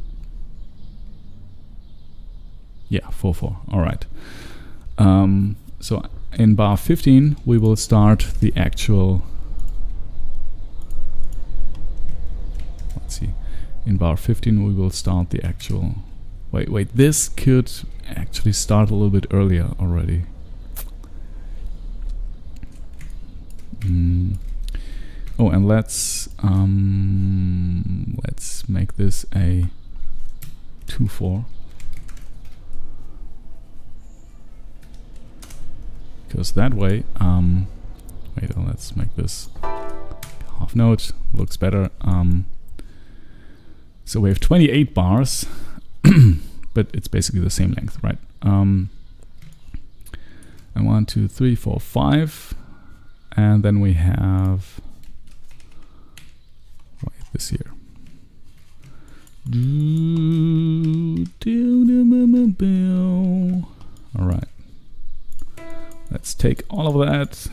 Yeah, 4/4. All right. So in bar 15, we will start the actual. Let's see. In bar 15, we will start the actual. Wait. This could actually start a little bit earlier already. Oh, and let's make this a 2/4. Because that way, let's make this half note, looks better. So we have 28 bars, but it's basically the same length, right? And 1, 2, 3, 4, 5, and then we have this here. All right. Let's take all of that.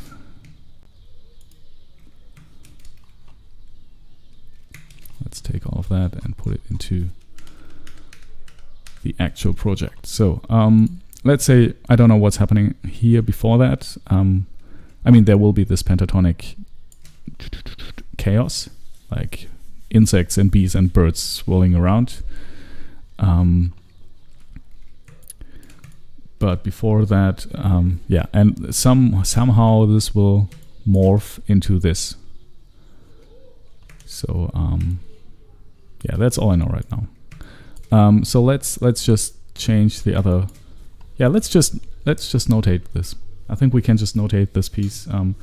Let's take all of that and put it into the actual project. So let's say I don't know what's happening here before that. I mean, there will be this pentatonic chaos, like insects and bees and birds swirling around. But before that, and somehow this will morph into this. So that's all I know right now. So let's just change the other. Yeah, let's just notate this. I think we can just notate this piece, and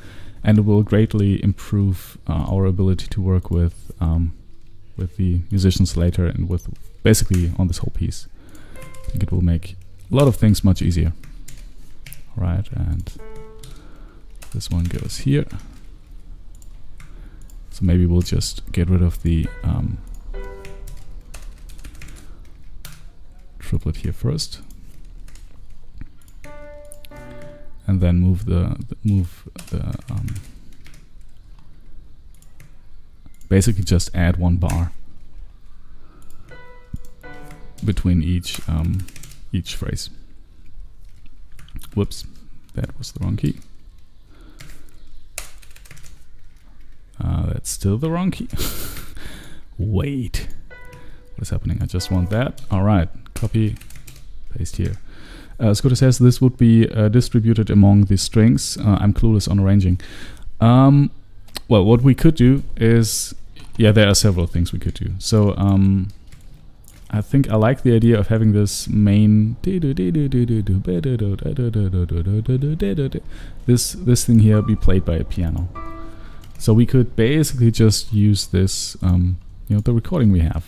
it will greatly improve our ability to work with the musicians later and with basically on this whole piece. I think it will make a lot of things much easier. Right, and this one goes here. So maybe we'll just get rid of the triplet here first, and then move the basically just add 1 bar between each phrase. Whoops, that was the wrong key. That's still the wrong key. Wait. What is happening? I just want that. Alright. Copy. Paste here. Scooter says this would be distributed among the strings. I'm clueless on arranging. Well, what we could do is... Yeah, there are several things we could do. So, I think I like the idea of having this main... This thing here be played by a piano. So we could basically just use this, you know, the recording we have.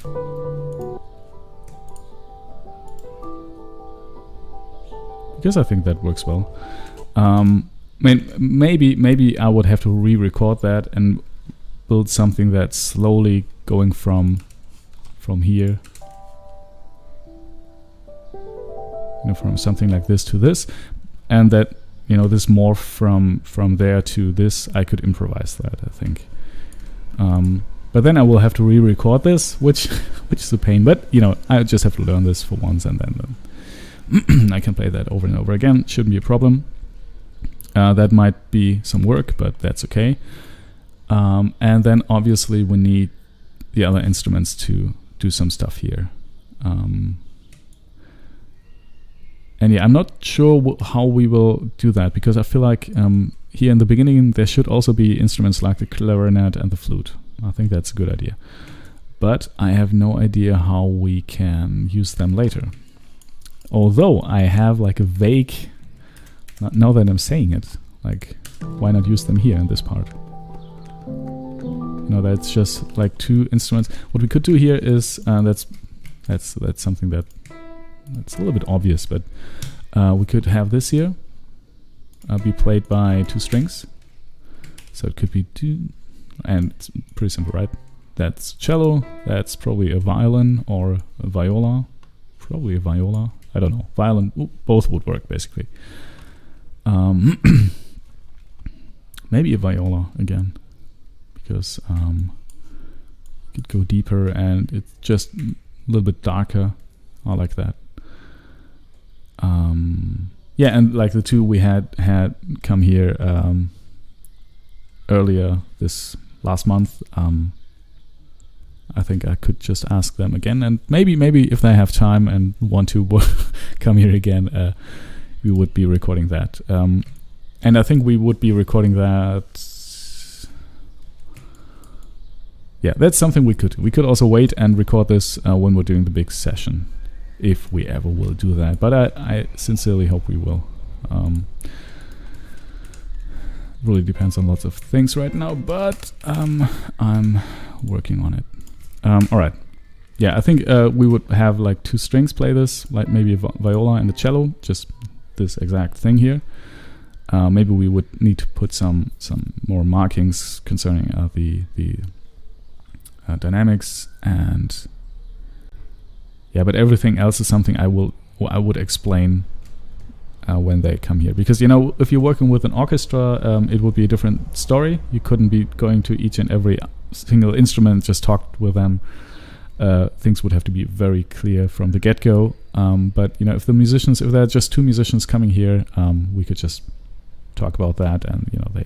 Because I think that works well. Maybe I would have to re-record that and build something that's slowly going from here, you know, from something like this to this, and that, you know, this morph from there to this. I could improvise that, I think. But then I will have to re-record this, which is a pain. But you know, I just have to learn this for once, and then I can play that over and over again. Shouldn't be a problem. That might be some work, but that's okay. And then obviously we need the other instruments to do some stuff here. And yeah, I'm not sure how we will do that, because I feel like here in the beginning there should also be instruments like the clarinet and the flute. I think that's a good idea. But I have no idea how we can use them later. Although I have like a vague... Now that I'm saying it, like, why not use them here in this part? You know, that's just like two instruments. What we could do here is that's something that's a little bit obvious, but we could have this here be played by two strings. So it could be two, and it's pretty simple, right? That's cello. That's probably a violin or a viola. Probably a viola. I don't know. Violin. Both would work basically. Maybe a viola again, because you could go deeper and it's just a little bit darker. I like that. Yeah, and like the two we had come here earlier this last month. I think I could just ask them again, and maybe if they have time and want to come here again, we would be recording that. And I think we would be recording that. Yeah, that's something we could do. We could also wait and record this when we're doing the big session, if we ever will do that. But I sincerely hope we will. Really depends on lots of things right now, but I'm working on it. All right. Yeah, I think we would have like two strings play this, like maybe a viola and a cello, just this exact thing here. Maybe we would need to put some more markings concerning the dynamics, and yeah, but everything else is something I would explain when they come here, because you know, if you're working with an orchestra, it would be a different story. You couldn't be going to each and every single instrument, just talk with them. Things would have to be very clear from the get-go. But you know, if there are just two musicians coming here, we could just talk about that, and you know, they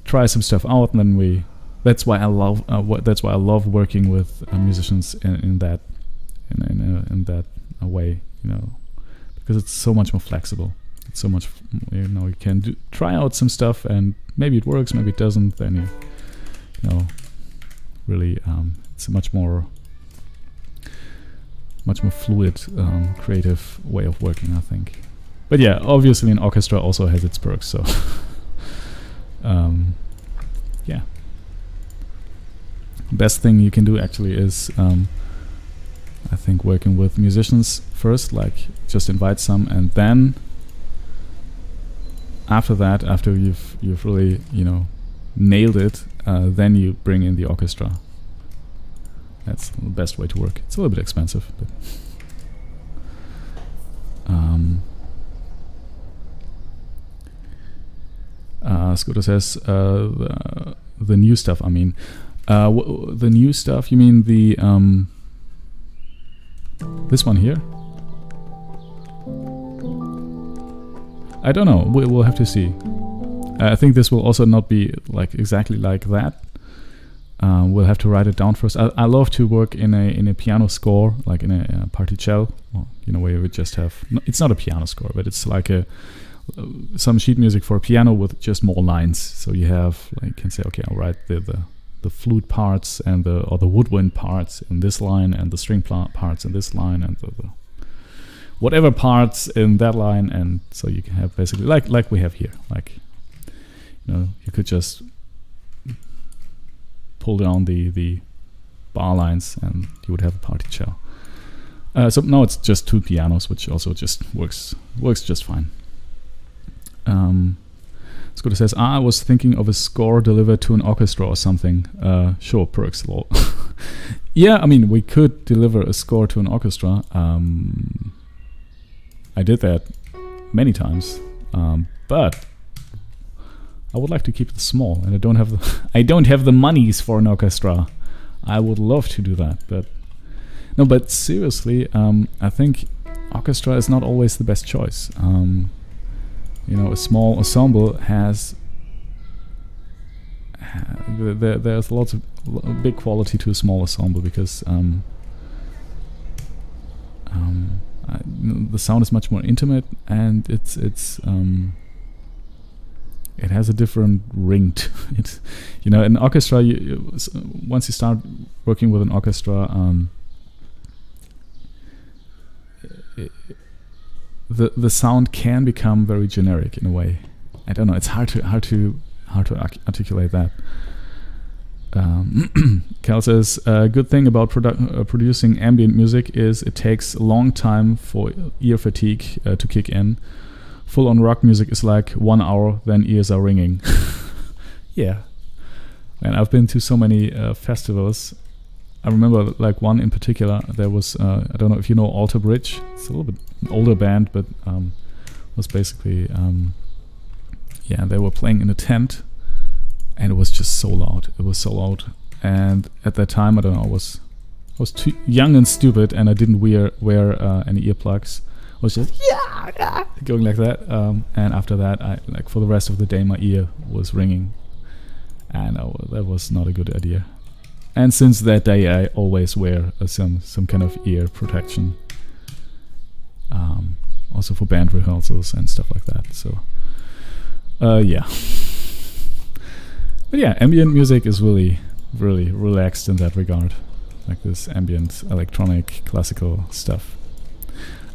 try some stuff out, and then that's why I love working with musicians in that way, you know, because it's so much more flexible. It's so much, you know, you can try out some stuff, and maybe it works, maybe it doesn't. Then you know, really, it's a much more fluid, creative way of working, I think. But yeah, obviously an orchestra also has its perks, so yeah. Best thing you can do actually is, I think, working with musicians first, like just invite some, and then after that, after you've really, you know, nailed it, then you bring in the orchestra. That's the best way to work. It's a little bit expensive, but Scooter says the new stuff. I mean, the new stuff. You mean the this one here? I don't know. We'll have to see. I think this will also not be like exactly like that. we'll have to write it down first. I love to work in a piano score, like in a particello, where you would just have. It's not a piano score, but it's like some sheet music for a piano with just more lines. So you have, like, you can say, okay, I'll write the flute parts and the woodwind parts in this line, and the string parts in this line, and the whatever parts in that line, and so you can have basically like we have here, like, you could just pull down the bar lines and you would have a particello. So now it's just two pianos, which also just works just fine. Scooter says, I was thinking of a score delivered to an orchestra or something. Sure, perks. Lol. Yeah, I mean, we could deliver a score to an orchestra. I did that many times, but I would like to keep it small, and I don't have the monies for an orchestra. I would love to do that, but seriously, I think orchestra is not always the best choice. A small ensemble has there's lots of big quality to a small ensemble, because the sound is much more intimate, and it has a different ring to it. In orchestra, once you start working with an orchestra, the sound can become very generic in a way. I don't know. It's hard to articulate that. Cal says, good thing about producing ambient music is it takes a long time for ear fatigue to kick in. Full-on rock music is like 1 hour, then ears are ringing. Yeah. And I've been to so many festivals. I remember like one in particular. There was, I don't know if you know Alter Bridge. It's a little bit an older band, but was basically, they were playing in a tent, and it was just so loud. It was so loud. And at that time, I don't know, I was too young and stupid, and I didn't wear any earplugs. I was just going like that, and after that, I for the rest of the day, my ear was ringing, and that was not a good idea. And since that day, I always wear some kind of ear protection, also for band rehearsals and stuff like that. So, yeah. But yeah, ambient music is really, really relaxed in that regard, like this ambient electronic classical stuff.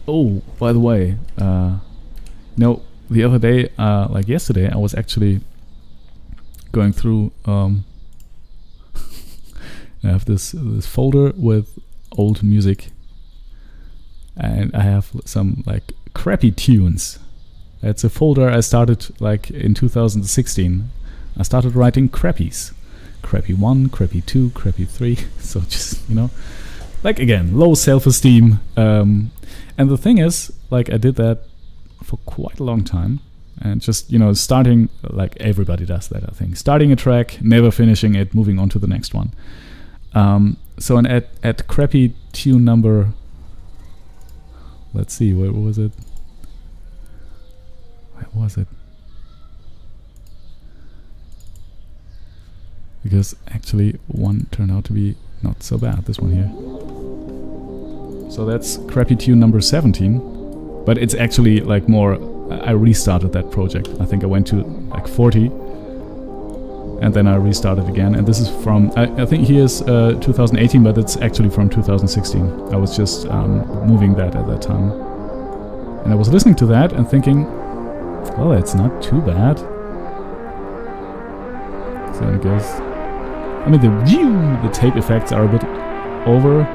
Oh, by the way, the other day, like yesterday, I was actually going through. I have this folder with old music, and I have some like crappy tunes. It's a folder I started like in 2016. I started writing crappies. Crappy 1, crappy 2, crappy 3. So just, like again, low self-esteem. And the thing is, like, I did that for quite a long time. And just, starting, like everybody does that, I think. Starting a track, never finishing it, moving on to the next one. So at crappy tune number, let's see, where was it? Where was it? Because actually one turned out to be not so bad, this one here. So that's crappy tune number 17, but it's actually like more, I restarted that project. I think I went to like 40, and then I restarted again. And this is from, I think here's 2018, but it's actually from 2016. I was just moving that at that time. And I was listening to that and thinking, well, it's not too bad. So it goes, I mean, the tape effects are a bit over.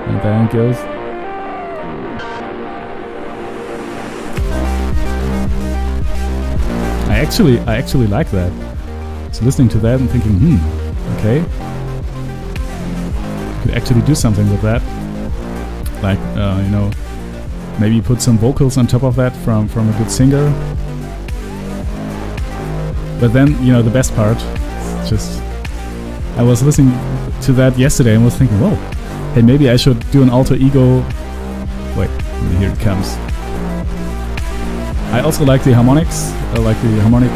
And then it goes. I actually like that. So listening to that and thinking, okay, could actually do something with that. Like, maybe put some vocals on top of that from a good singer. But then, the best part, just, I was listening to that yesterday and was thinking, well, hey, maybe I should do an alter ego. Wait, here it comes. I also like the harmonics. I like the harmonic.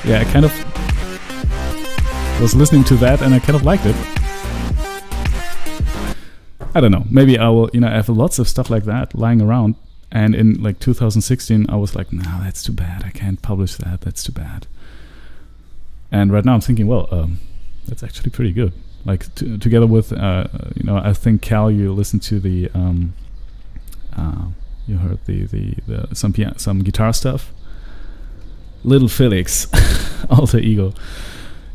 yeah, I kind of was listening to that and I kind of liked it. I don't know. Maybe I will, I have lots of stuff like that lying around. And in like 2016, I was like, no, that's too bad. I can't publish that. That's too bad. And right now I'm thinking, well, that's actually pretty good. Like together with, I think Cal, you listened to the, you heard the some guitar stuff. Little Felix, Alter Ego.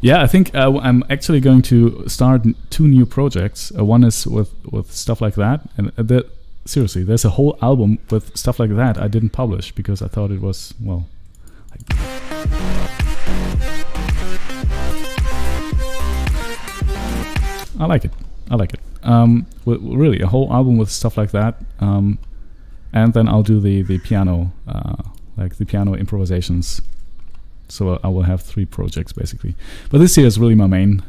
Yeah, I think I'm actually going to start 2 new projects. One is with stuff like that, and seriously, there's a whole album with stuff like that I didn't publish because I thought it was, well, I like it. Really, a whole album with stuff like that, and then I'll do the piano, like the piano improvisations. So I will have 3 projects basically. But this year is really my main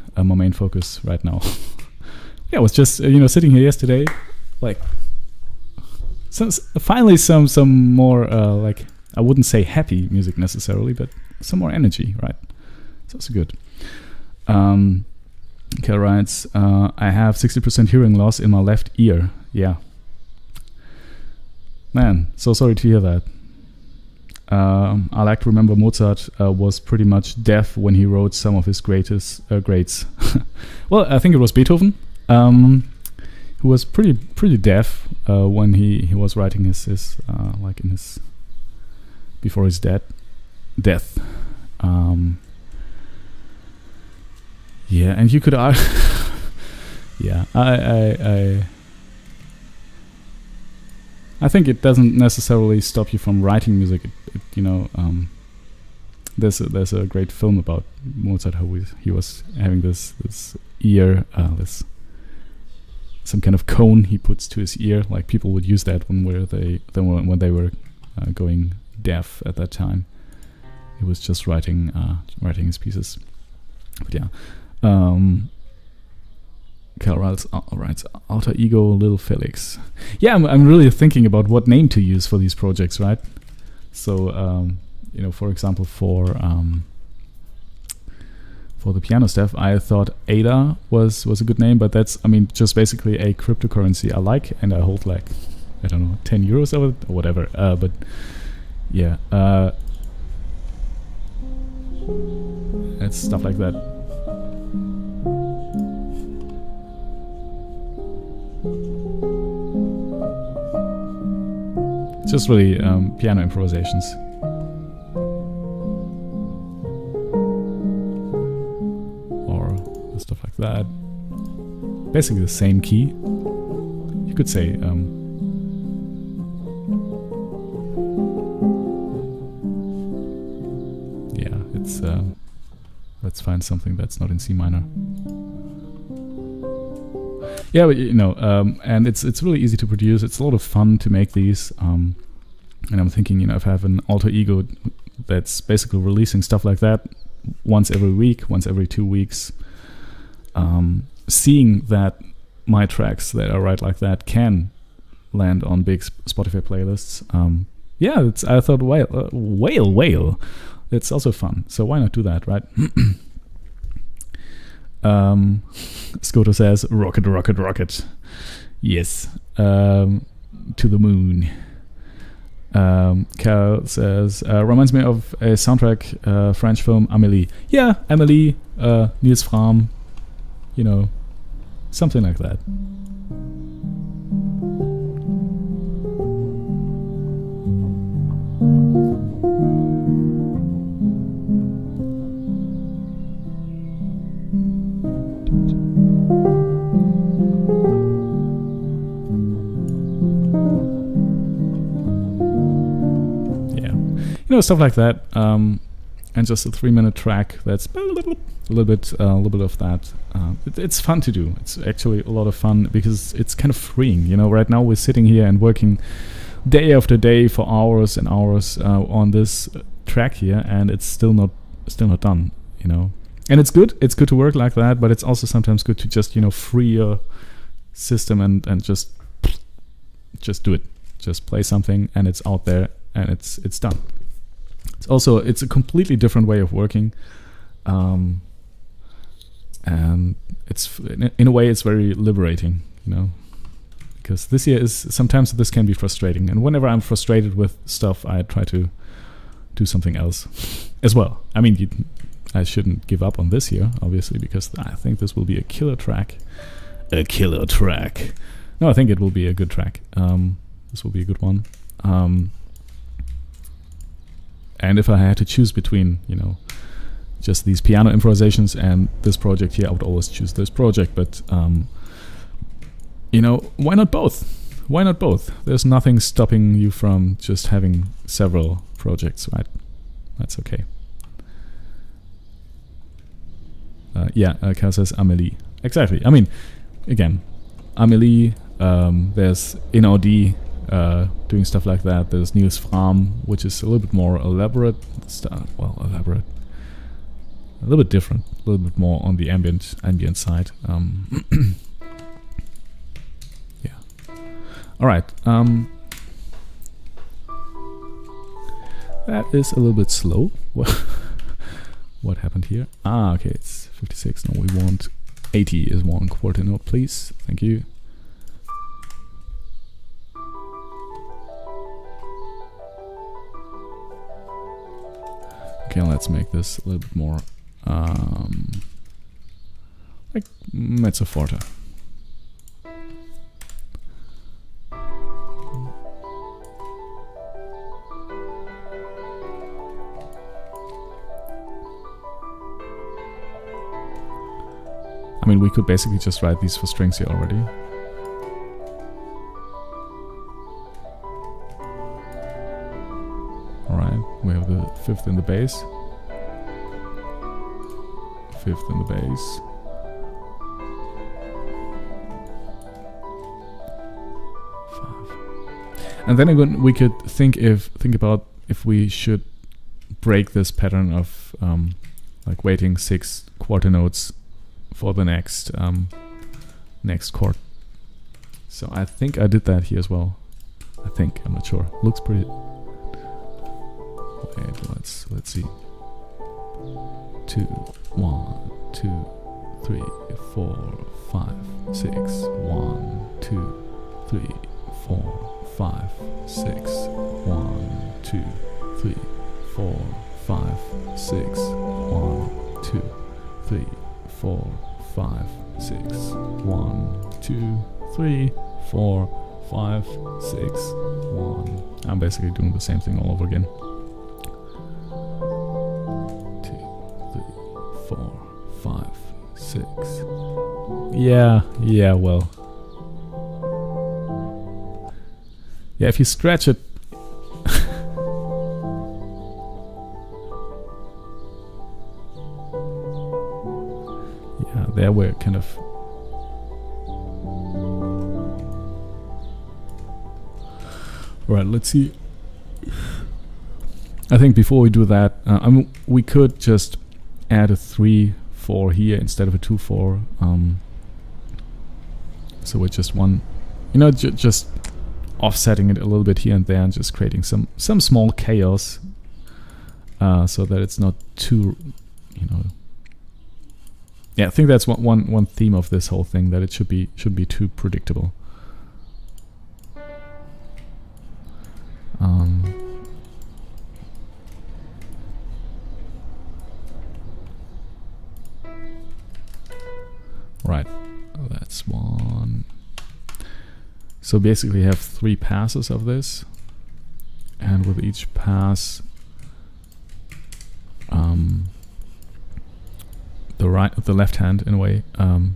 focus right now. Yeah, I was just sitting here yesterday, like finally some more like, I wouldn't say happy music necessarily, but some more energy, right? It's also good. Kel writes, I have 60% hearing loss in my left ear. Yeah. Man, so sorry to hear that. I like to remember Mozart was pretty much deaf when he wrote some of his greats. Well, I think it was Beethoven, who was pretty deaf when he was writing his like in his before his death. Yeah, and you could yeah, I think it doesn't necessarily stop you from writing music. There's a great film about Mozart, how he was having this ear, this some kind of cone he puts to his ear. Like people would use that when they were going deaf at that time. He was just writing his pieces. But yeah. Cal writes, Alter Ego, Little Felix. Yeah, I'm really thinking about what name to use for these projects, right? So, for example, for the piano stuff, I thought Ada was a good name, but that's, just basically a cryptocurrency I like, and I hold like, I don't know, 10 euros of it or whatever. But yeah, it's stuff like that. Just really piano improvisations. Or stuff like that. Basically the same key. You could say yeah, it's let's find something that's not in C minor. Yeah, but and it's really easy to produce. It's a lot of fun to make these. And I'm thinking, if I have an alter ego that's basically releasing stuff like that once every week, once every 2 weeks, seeing that my tracks that I write like that can land on big Spotify playlists. Yeah, I thought, whale. It's also fun. So why not do that, right? Skoto says, rocket. Yes. To the moon. Cal says, reminds me of a soundtrack, French film, Amélie. Yeah, Amélie, Niels Fram, something like that. Stuff like that, and just a 3-minute track that's a little bit of that. It's fun to do. It's actually a lot of fun because it's kind of freeing. Right now we're sitting here and working day after day for hours and hours on this track here, and it's still not done. And it's good. It's good to work like that, but it's also sometimes good to just free your system and just do it. Just play something, and it's out there, and it's done. It's a completely different way of working, and it's in a way it's very liberating, you know, because sometimes this can be frustrating, and whenever I'm frustrated with stuff, I try to do something else as well. I mean, I shouldn't give up on this here, obviously, because I think this will be a killer track. A killer track. No, I think it will be a good track. This will be a good one. And if I had to choose between, you know, just these piano improvisations and this project here, I would always choose this project. But, you know, why not both? Why not both? There's nothing stopping you from just having several projects, right? That's okay. Cal says Amelie. Exactly. I mean, again, Amelie, there's NOD doing stuff like that. There's Niels Fram, which is a little bit more elaborate. Elaborate. A little bit different. A little bit more on the ambient side. Yeah. All right. That is a little bit slow. What happened here? Okay, it's 56. No, we want 80 is 1/4 note, please. Thank you. Okay, let's make this a little bit more like mezzo forte. I mean, we could basically just write these for strings here already. Alright, we have the 5th in the bass. 5th in the bass. And then again, we could think about if we should break this pattern of like waiting 6 quarter notes for the next chord. So I think I did that here as well. I think, I'm not sure. Looks pretty. Wait, let's see. 2, 1, 2, 3, 4, 5, 6. 1, 2, 3, 4, 5, 6. 1, 2, 3, 4, 5, 6. 1, 2, 3, 4, 5, 6. 1, 2, 3, 4, 5, 6. 1. I'm basically doing the same thing all over again. 2, 3, 4, 5, 6. Yeah, well. Yeah, if you stretch it. Yeah, there we're kind of. Alright, let's see. I think before we do that, I mean, we could just add a 3/4 here instead of a 2/4. So we're just just offsetting it a little bit here and there, and just creating some small chaos, so that it's not too, Yeah, I think that's one theme of this whole thing, that it shouldn't be too predictable. Right, that's one. So basically, you have 3 passes of this, and with each pass, the left hand in a way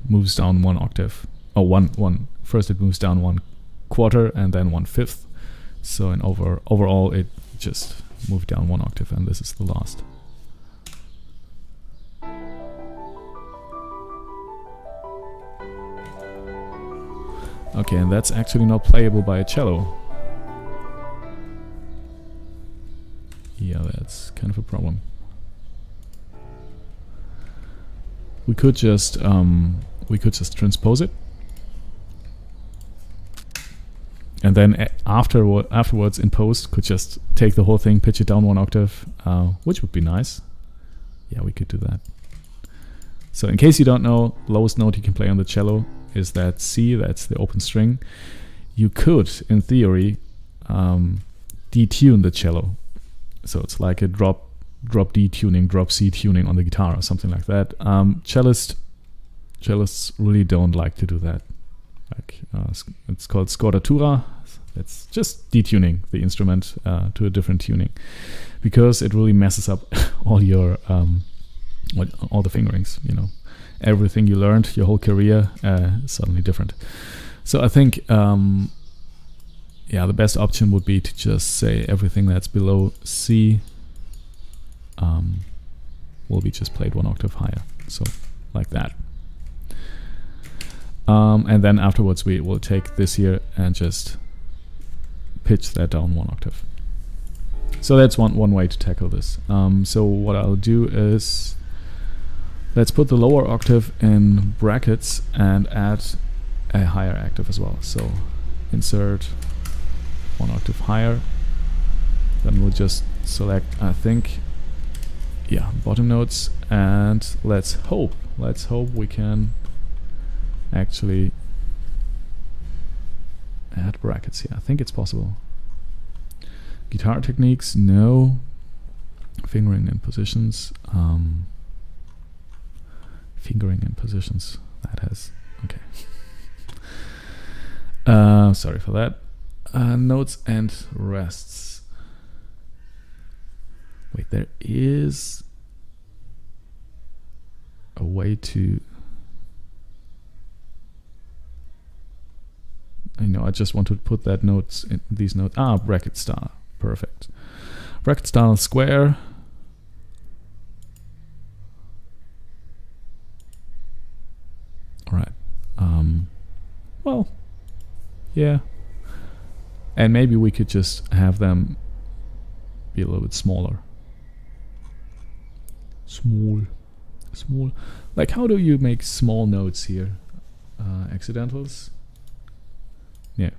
moves down 1 octave. One. First, it moves down 1/4 and then 1/5. So in overall, it just moved down 1 octave, and this is the last. Okay, and that's actually not playable by a cello. Yeah, that's kind of a problem. We could just transpose it, and and then afterwards in post could just take the whole thing, pitch it down 1 octave, which would be nice. Yeah, we could do that. So in case you don't know, lowest note you can play on the cello is that C, that's the open string. You could, in theory, detune the cello. So it's like a drop D tuning, drop C tuning on the guitar or something like that. Cellists really don't like to do that. Like it's called scordatura. It's just detuning the instrument to a different tuning, because it really messes up all your all the fingerings. You know, everything you learned your whole career is suddenly different. So I think the best option would be to just say everything that's below C will be just played 1 octave higher. So like that. And then afterwards we will take this here and just pitch that down 1 octave. So that's one way to tackle this. So what I'll do is, let's put the lower octave in brackets and add a higher octave as well. So insert 1 octave higher. Then we'll just select, I think, bottom notes, and let's hope we can actually add brackets here. I think it's possible. Guitar techniques, no. Fingering in positions. Fingering in positions. That has, okay. Sorry for that. Notes and rests. Wait, there is a way to... I just want to put that notes in these notes. Bracket style. Perfect. Bracket style square. All right. Well, yeah. And maybe we could just have them be a little bit smaller. Small. Like, how do you make small notes here? Accidentals. Yeah.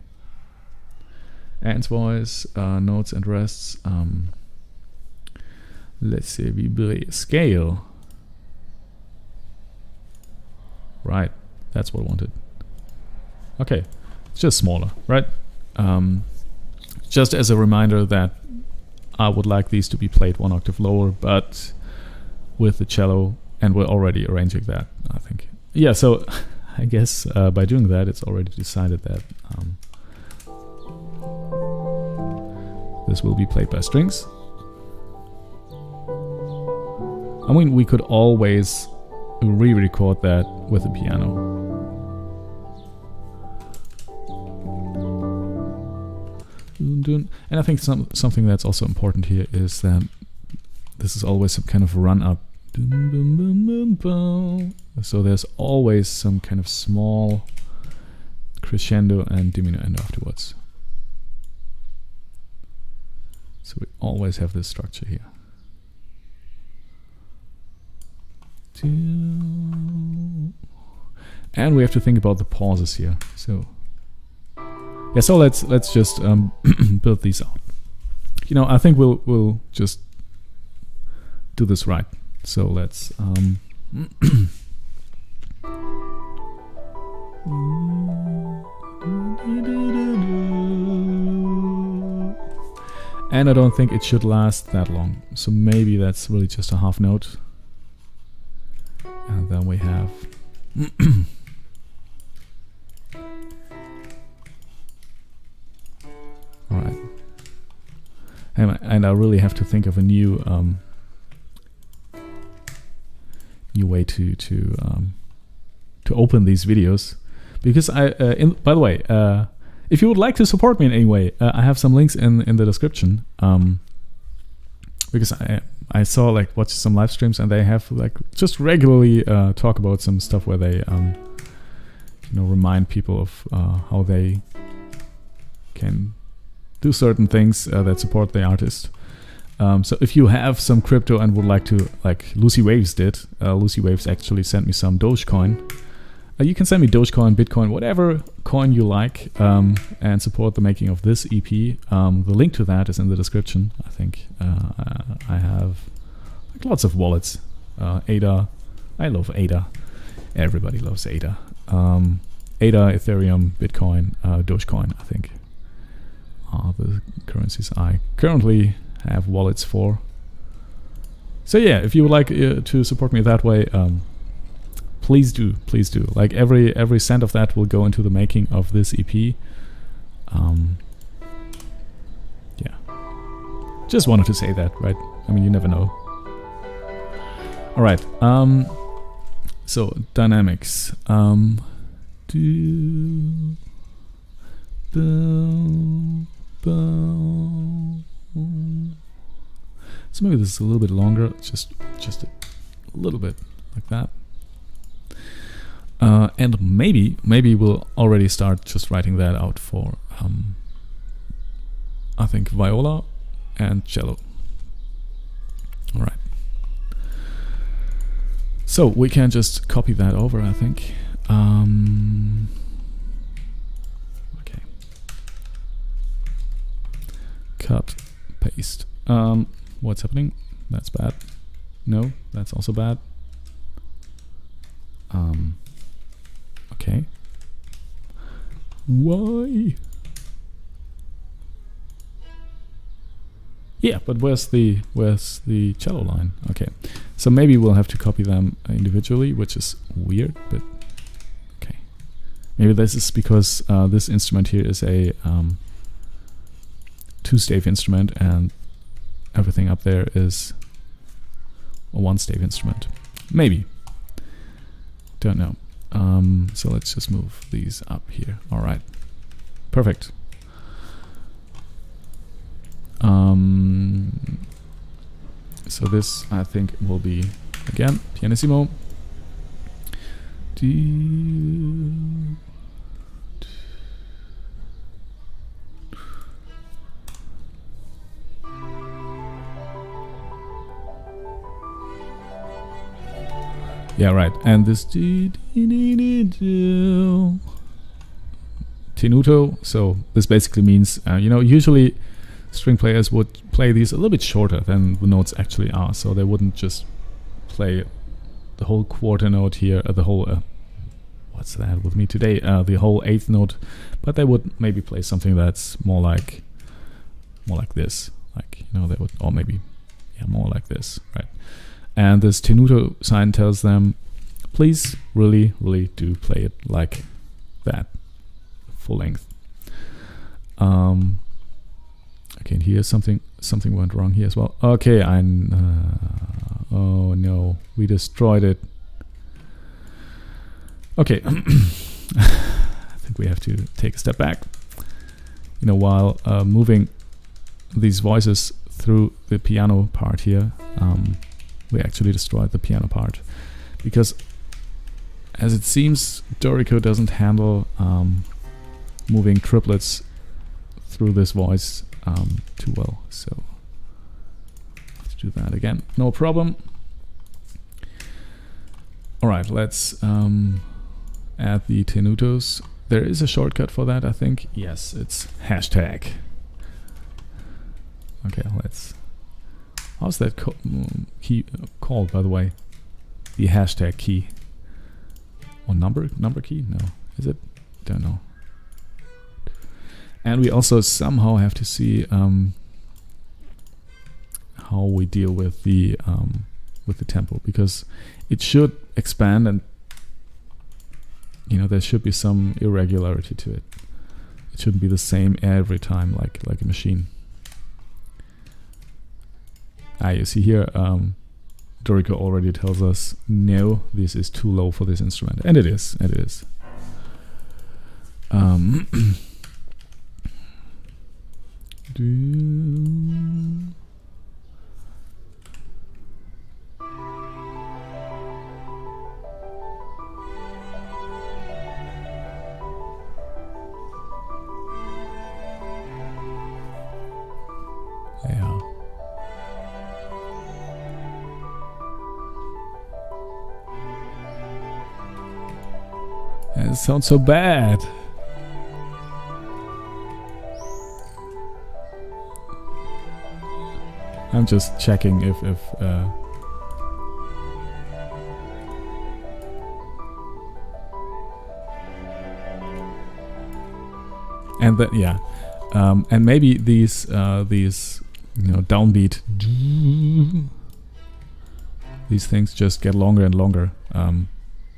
Ends voice, notes and rests. Let's say vibrate scale. Right, that's what I wanted. Okay, it's just smaller, right? Just as a reminder that I would like these to be played 1 octave lower, but with the cello, and we're already arranging that, I think. Yeah, so I guess by doing that, it's already decided that this will be played by strings. I mean, we could always re-record that with the piano. And I think something that's also important here is that this is always some kind of run-up. So there's always some kind of small crescendo and diminuendo afterwards. So we always have this structure here. And we have to think about the pauses here. So yeah, so let's just build these out. I think we'll just do this right. So let's and I don't think it should last that long. So maybe that's really just a half note. And then we have all right. And I really have to think of a new way to open these videos, because by the way, if you would like to support me in any way, I have some links in the description, because I saw, like, watch some live streams, and they have, like, just regularly talk about some stuff where they remind people of how they can do certain things that support the artist. So if you have some crypto and would like to, like Lucy Waves did, Lucy Waves actually sent me some Dogecoin, You can send me Dogecoin, Bitcoin, whatever coin you like, and support the making of this EP. The link to that is in the description. I think I have like lots of wallets. ADA, I love ADA. Everybody loves ADA. ADA, Ethereum, Bitcoin, Dogecoin, I think, are the currencies I currently have wallets for. So yeah, if you would like to support me that way, please do. Like every cent of that will go into the making of this EP. Yeah, just wanted to say that, right? I mean, you never know. All right. So dynamics. So maybe this is a little bit longer, just a little bit like that. And maybe we'll already start just writing that out for I think viola and cello. All right. So we can just copy that over, I think. Okay. Cut, paste. What's happening? That's bad. No, that's also bad. Okay. Why? Yeah, but where's the cello line? Okay, so maybe we'll have to copy them individually, which is weird, but okay. Maybe this is because this instrument here is a two-stave instrument, and everything up there is a one-stave instrument. Maybe. Don't know. So let's just move these up here. All right. Perfect. So this, I think, will be, again, pianissimo. Yeah, right. And this tenuto. So this basically means, usually string players would play these a little bit shorter than the notes actually are. So they wouldn't just play the whole quarter note here, the whole, what's that with me today? The whole eighth note, but they would maybe play something that's more like this. Like, they would, or maybe, more like this, right? And this tenuto sign tells them, please really, really do play it like that, full length. Okay, and here something went wrong here as well. Okay, oh no, we destroyed it. Okay, I think we have to take a step back. While moving these voices through the piano part here, we actually destroyed the piano part, because as it seems, Dorico doesn't handle moving triplets through this voice too well. So let's do that again. No problem. All right, let's add the tenutos. There is a shortcut for that, I think. Yes, it's hashtag. Okay, let's... How's that key called, by the way? The hashtag key. Or number key? No. Is it? Don't know. And we also somehow have to see how we deal with the tempo, because it should expand, and there should be some irregularity to it. It shouldn't be the same every time, like a machine. You see here, Dorico already tells us, no, this is too low for this instrument. And it is. Yeah. It sounds so bad. I'm just checking if and that, yeah, and maybe these downbeat, these things just get longer and longer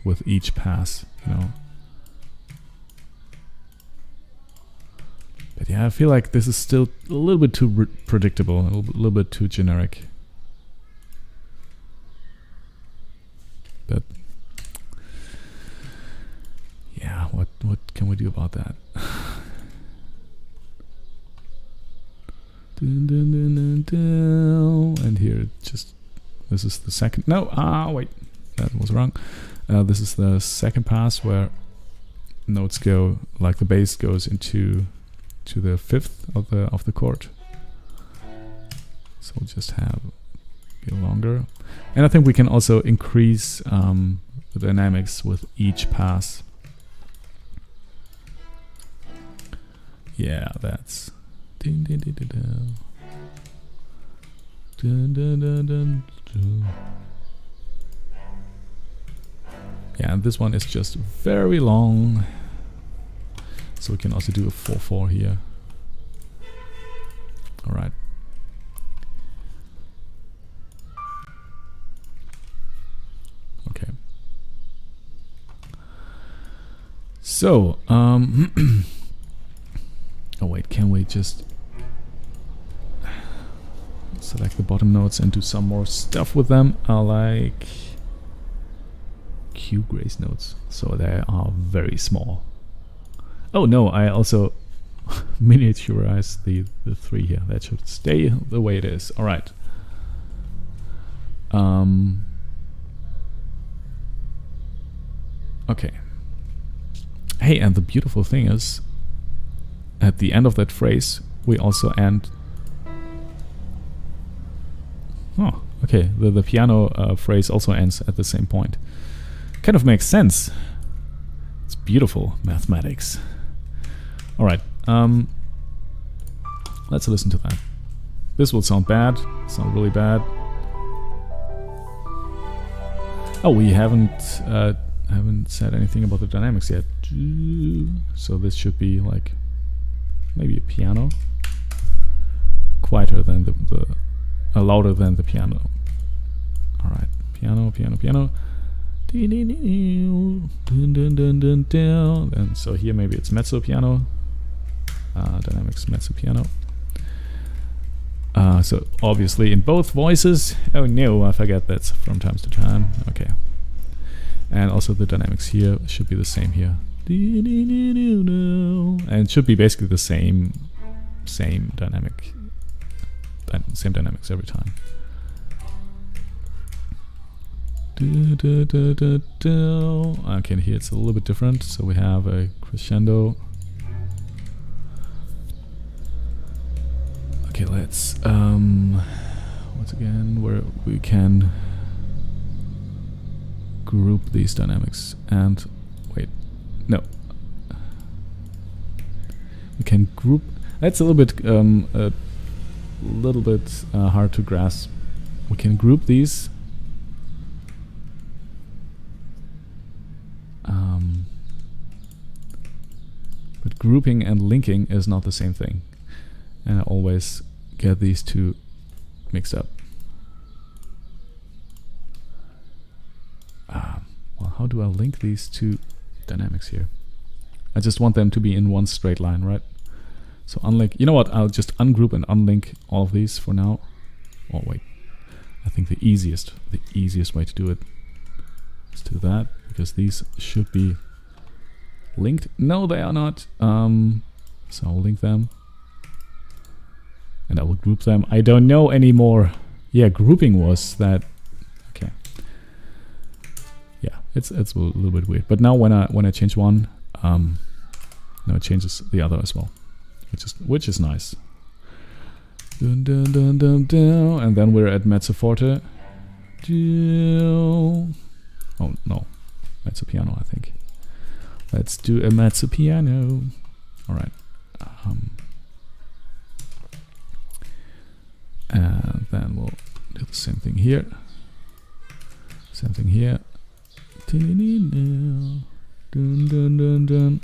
with each pass, But yeah, I feel like this is still a little bit too predictable, a little bit too generic. But yeah, what can we do about that? And here, just this is the second. No, wait, that was wrong. This is the second pass where notes go, like the bass goes into the fifth of the chord. So we'll just have a bit longer, and I think we can also increase the dynamics with each pass. Yeah, that's. Dun, dun, dun, dun, dun. Dun, dun, dun, dun, dun. Yeah, and this one is just very long. So we can also do a 4/4 here. All right. Okay. So, oh wait, can we just select the bottom notes and do some more stuff with them? Like Q grace notes, so they are very small. Oh no, I also miniaturized the 3 here. That should stay the way it is. All right. Okay. Hey, and the beautiful thing is, at the end of that phrase, we also end. Oh, okay. The piano phrase also ends at the same point. Kind of makes sense. It's beautiful mathematics. All right. Let's listen to that. This will sound bad. Sound really bad. Oh, we haven't said anything about the dynamics yet. So this should be like maybe a piano, quieter than the louder than the piano. All right, piano, piano, piano. And so here maybe it's mezzo piano, dynamics mezzo piano. So obviously in both voices. Oh no, I forget that's from time to time. Okay. And also the dynamics here should be the same here. And it should be basically the same dynamics every time. Okay, here it's a little bit different. So we have a crescendo. Okay, let's once again where we can group these dynamics and wait, no, we can group. That's a little bit hard to grasp. We can group these. But grouping and linking is not the same thing, and I always get these two mixed up. Well, how do I link these two dynamics here? I just want them to be in one straight line, right? So unlink, you know what, I'll just ungroup and unlink all of these for now. Oh wait, I think the easiest way to do it is to do that, because these should be linked. No, they are not. So I'll link them. And I will group them. I don't know anymore. Yeah, grouping was that. Okay. Yeah, it's a little bit weird. But now when I change one, now it changes the other as well, which is nice. Dun, dun, dun, dun, dun. And then we're at mezzo forte. Oh no, mezzo piano, I think. Let's do a mezzo piano. All right. And then we'll do the same thing here. Same thing here. Dun, dun, dun, dun.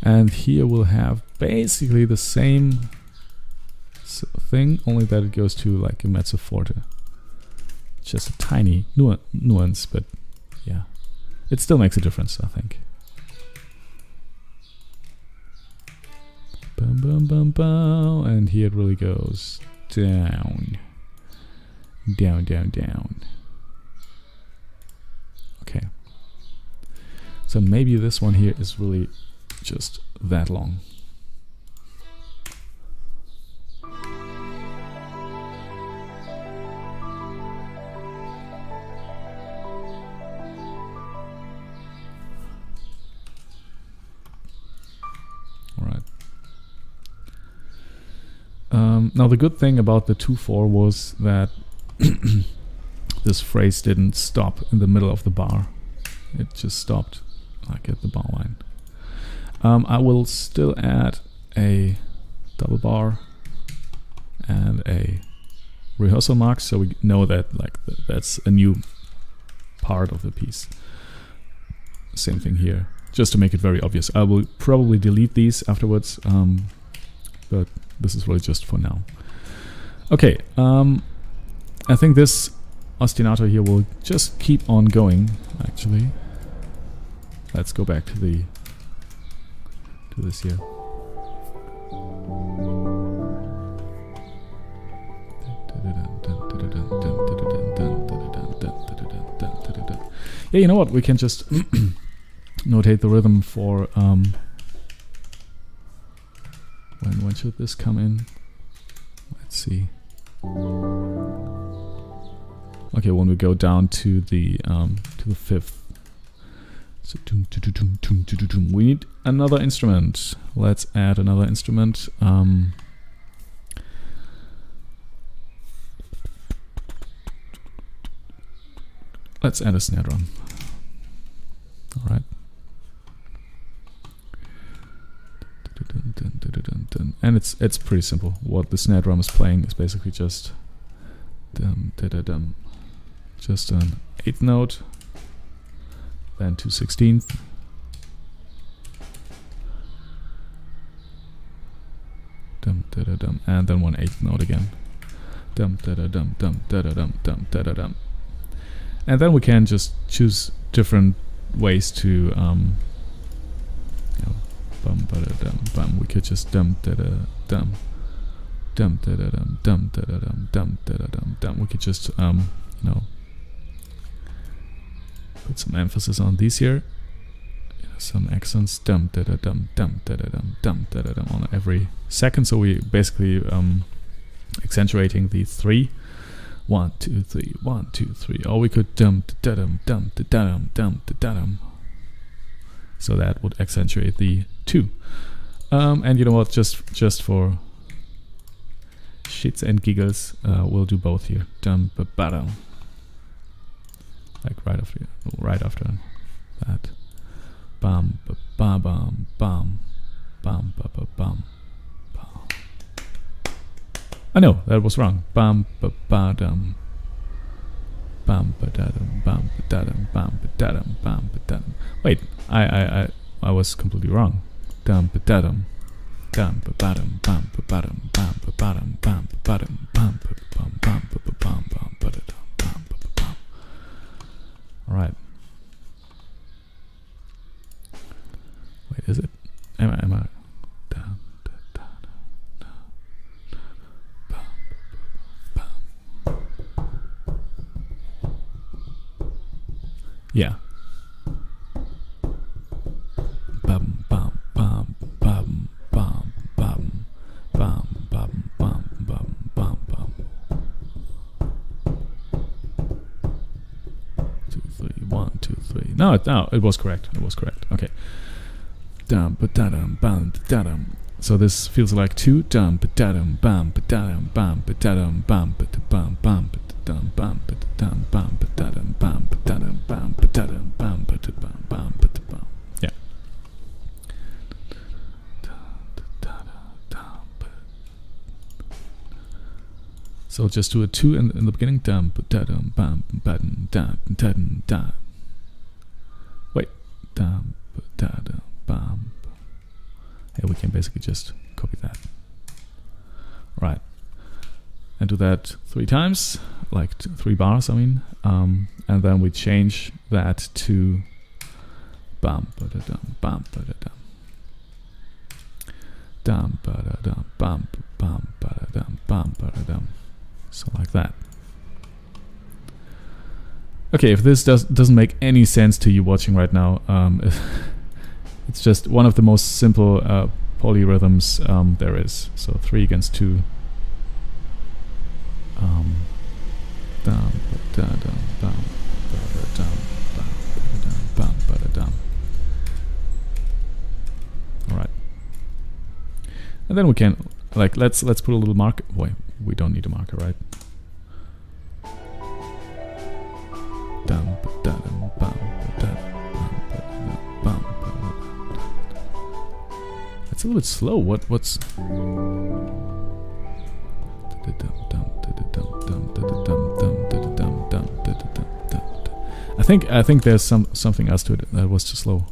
And here we'll have basically the same thing, only that it goes to like a mezzo forte. Just a tiny nuance, but yeah, it still makes a difference, I think. Bum, bum, bum, bum. And here it really goes down, down, down, down. Okay. So maybe this one here is really just that long. Now the good thing about the 2/4 was that this phrase didn't stop in the middle of the bar. It just stopped like at the bar line. I will still add a double bar and a rehearsal mark, so we know that like that's a new part of the piece. Same thing here, just to make it very obvious. I will probably delete these afterwards, but this is really just for now. Okay, I think this ostinato here will just keep on going, actually. Let's go back to this here. Yeah, you know what? We can just notate the rhythm for when should this come in? Let's see. Okay, when we go down to the 5th. So we need another instrument. Let's add another instrument. Let's add a snare drum. All right. And it's pretty simple. What the snare drum is playing is basically just just an 8th note, then 2/16, and then 1/8 note again, and then we can just choose different ways to bum ba da dum bum. We could just dum da da dum dum da da dum dum da da dum dum da da dum dum. We could just put some emphasis on these here, some accents, dum da da dum dum da da dum dum da da dum on every second. So we basically accentuating the 3. 1 2 3 1 2 3. Or we could dum da dum dum da dum dum da dum. So that would accentuate the 2. And you know what? Just for shits and giggles, we'll do both here. Dum ba ba dum. Like right after that. Bam ba ba bam bam bam ba ba bam. I know that was wrong. Bam ba ba dum. Bam ba da dum bam ba da dum bam ba da dum bam ba da dum. Wait, I was completely wrong. Dum ba da dum. Dum ba ba dum bam ba ba dum bam ba ba dum bam ba ba dum bam ba bam bam ba ba bam bam ba da dum bam ba ba bam. All right. Wait, is it? Am I? Dum da da da bam bam. Yeah. Bum bum bum bum bum bum bum bum bum bum bum bum. 2 3 1 2 3. No, it was correct. It was correct. Okay. Dum ba da dum bum da dum. So this feels like 2 dum ba da dum bum ba da dum bum ba da dum bum ba da bum bum ba da dum bum ba da dum bum ba da dum bum ba da dum bum ba da dum bum ba da bum bum ba da bum. Yeah. So just do a 2 in the beginning. Dum da dum bam bam dum da dum. Wait. Dum da dum bam. Hey, we can basically just copy that. Right. And do that 3 times, like 3 bars, I mean. And then we change that to bam ba da dum bam ba da dum. Dum ba da dum bam bam ba da dum bam ba da dum. So like that. Okay, if this doesn't make any sense to you watching right now, it's just one of the most simple polyrhythms there is. So 3 against 2. Dum ba da dum bam ba da dum bam ba da dum bam ba da dum. All right. And then we can, like, let's put a little marker. Wait, we don't need a marker, right? Dum ba da dum bam ba da bam ba da bam ba da. It's a little bit slow. What's? I think there's something else to it that was too slow.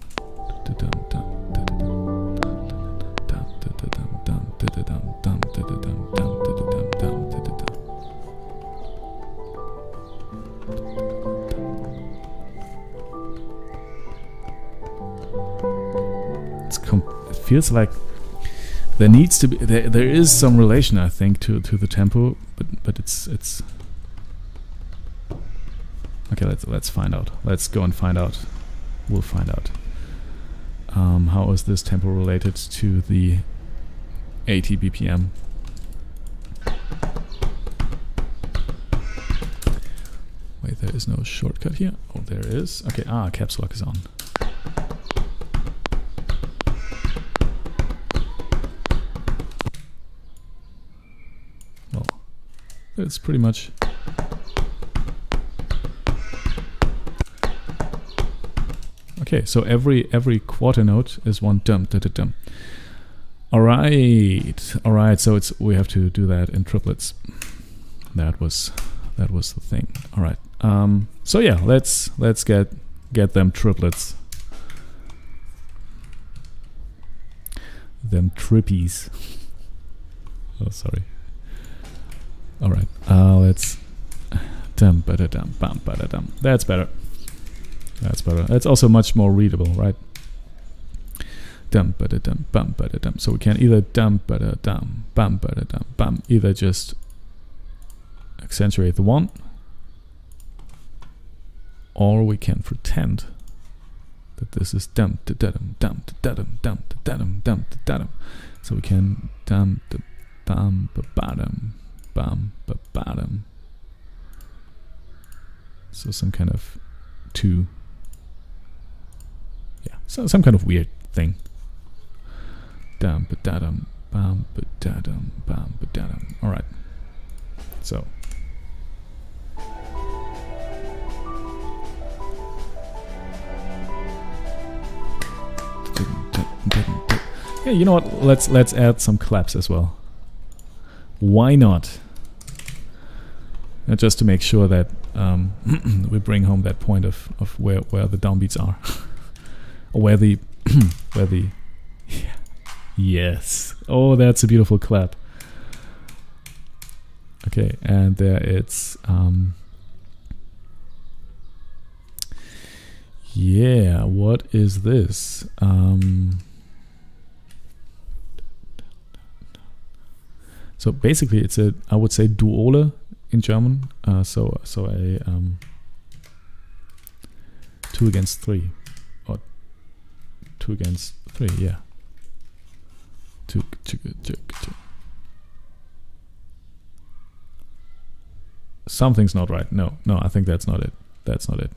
It feels like there needs to be there is some relation, I think, to the tempo, but it's okay. Let's find out. Let's go and find out. We'll find out. How is this tempo related to the 80 BPM? Wait, there is no shortcut here. Oh, there is. Okay. Caps lock is on. It's pretty much okay. So every quarter note is one dum da da dum. All right. So we have to do that in triplets. That was the thing. All right. So yeah, let's get them triplets. Them trippies. Oh, sorry. All right, let's dum ba da dum bam ba da dum. That's better. That's better. That's also much more readable, right? Dum ba da dum bam ba da dum. So we can either dum ba da dum bam ba da dum bam. Either just accentuate the 1, or we can pretend that this is dum da da dum dum da dum dum da dum dum da dum. So we can dum da bam ba ba dum. Bam, ba bottom. So some kind of 2. Yeah, so some kind of weird thing. Dum ba da dum, bam ba da dum, bam ba da dum. All right. So. Yeah, you know what? Let's add some claps as well. Why not? Just to make sure that we bring home that point of where the downbeats are, or where the yeah. Yes. Oh, that's a beautiful clap. Okay, and there it's yeah. What is this? So basically, it's I would say Duole in German. So a 2 against 3, or 2 against 3. Yeah. 2. Something's not right. No, I think that's not it. That's not it.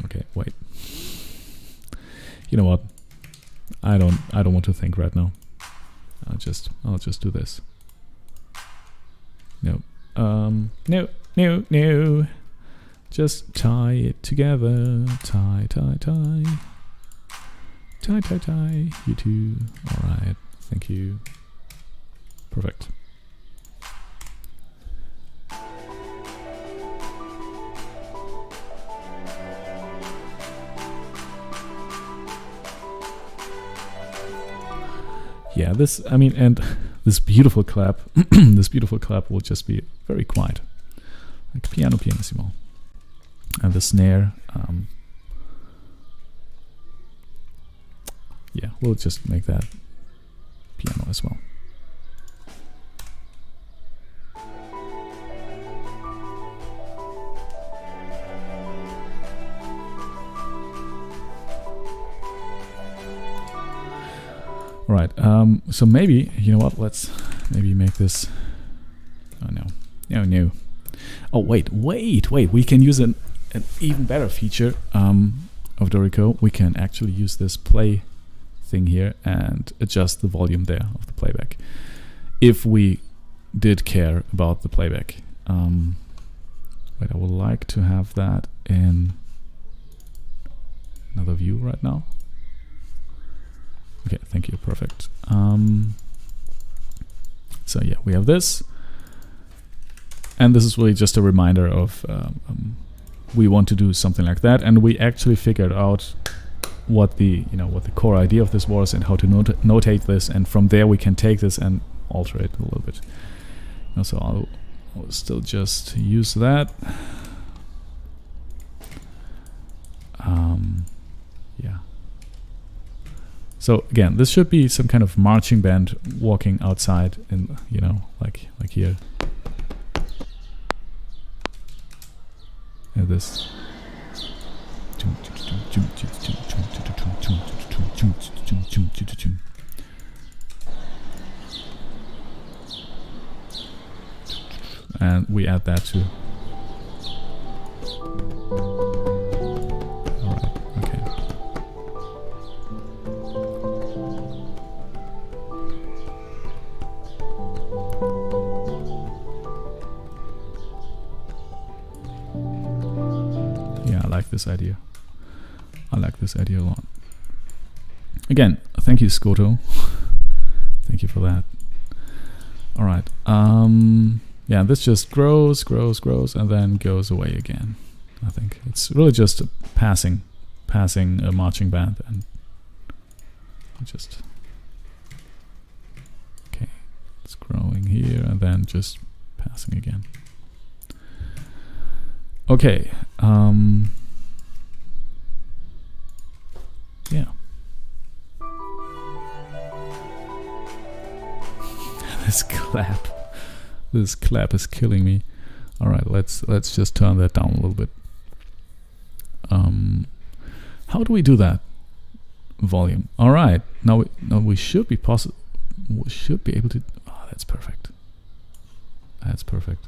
Okay, wait. You know what? I don't want to think right now. I'll just do this. No. No. Just tie it together. Tie. tie. You too. All right. Thank you. Perfect. Yeah, this, I mean, and this beautiful clap, this beautiful clap will just be very quiet, like piano pianissimo. And the snare, yeah, we'll just make that piano as well. Right, so maybe, you know what, let's maybe make this, oh no. Oh wait, we can use an even better feature of Dorico. We can actually use this play thing here and adjust the volume there of the playback, if we did care about the playback. Wait, I would like to have that in another view right now. Okay, thank you, perfect. So yeah, we have this, and this is really just a reminder of we want to do something like that, and we actually figured out what the what the core idea of this was and how to notate this, and from there we can take this and alter it a little bit. So I'll still just use that. Yeah. So again, this should be some kind of marching band walking outside, in like here. And this. And we add that too. This idea. I like this idea a lot. Again, thank you, Skoto. Thank you for that. All right. Yeah, this just grows, and then goes away again. I think it's really just a passing a marching band, and just okay. It's growing here, and then just passing again. Okay. Yeah. This clap is killing me. All right, let's just turn that down a little bit. How do we do that? Volume. All right. Now we should be We should be able to. Oh, that's perfect. That's perfect.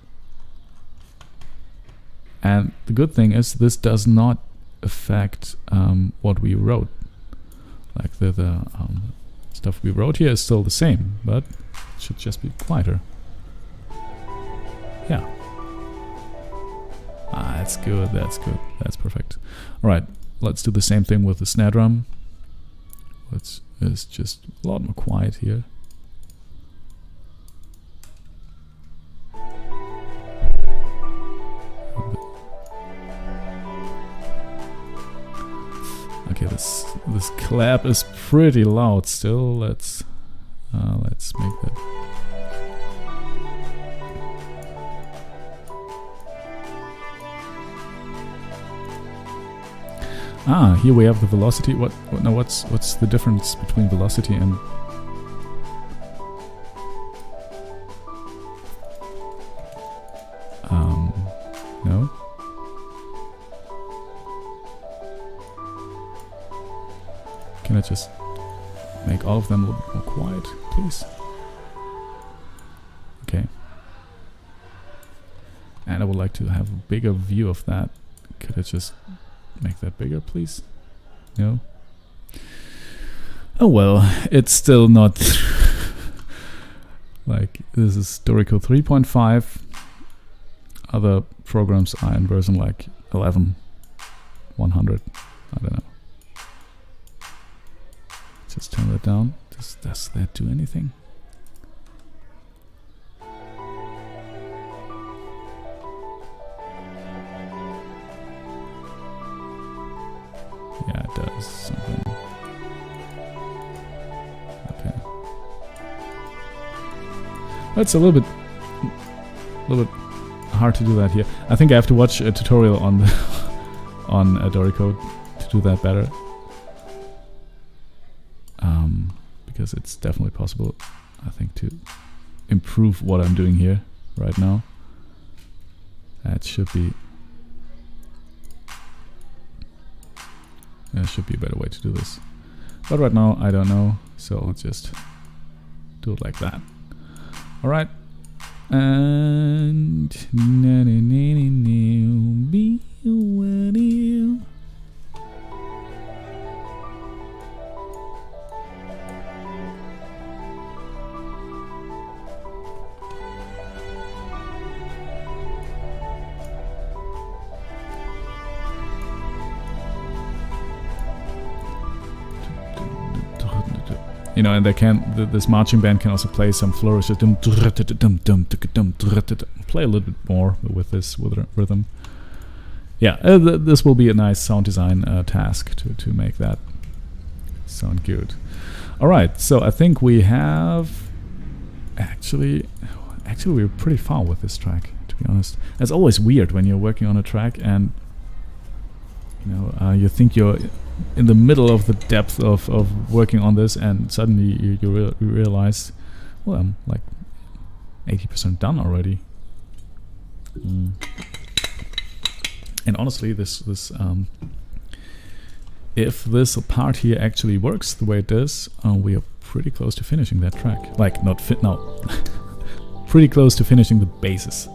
And the good thing is this does not affect what we wrote. Like the stuff we wrote here is still the same, but it should just be quieter. Yeah. Ah, that's good, that's good, that's perfect. Alright, let's do the same thing with the snare drum. It's just a lot more quiet here. Okay, this clap is pretty loud still. Let's make that. Ah, here we have the velocity. What's the difference between velocity and no? Can I just make all of them a little bit more quiet, please? Okay. And I would like to have a bigger view of that. Could I just make that bigger, please? No? Oh well, it's still not... like, this is Dorico 3.5. Other programs are in version like 11, 100, I don't know. just turn that down. Does that do anything? Yeah, it does something. Okay. It's a little bit hard to do that here. I think I have to watch a tutorial on the on Dory Code to do that better. Because it's definitely possible, I think, to improve what I'm doing here right now. That should be a better way to do this. But right now I don't know, so I'll just do it like that. All right. And you know, and they can. This marching band can also play some flourishes. Play a little bit more with this rhythm. Yeah, this will be a nice sound design task to make that sound good. All right, so I think we have actually we're pretty far with this track, to be honest. It's always weird when you're working on a track and you know you think you're in the middle of the depth of working on this, and suddenly you realize, well, I'm like 80% done already. And honestly, this if this part here actually works the way it does, we are pretty close to finishing that track. Like, not fit now. Pretty close to finishing the bases.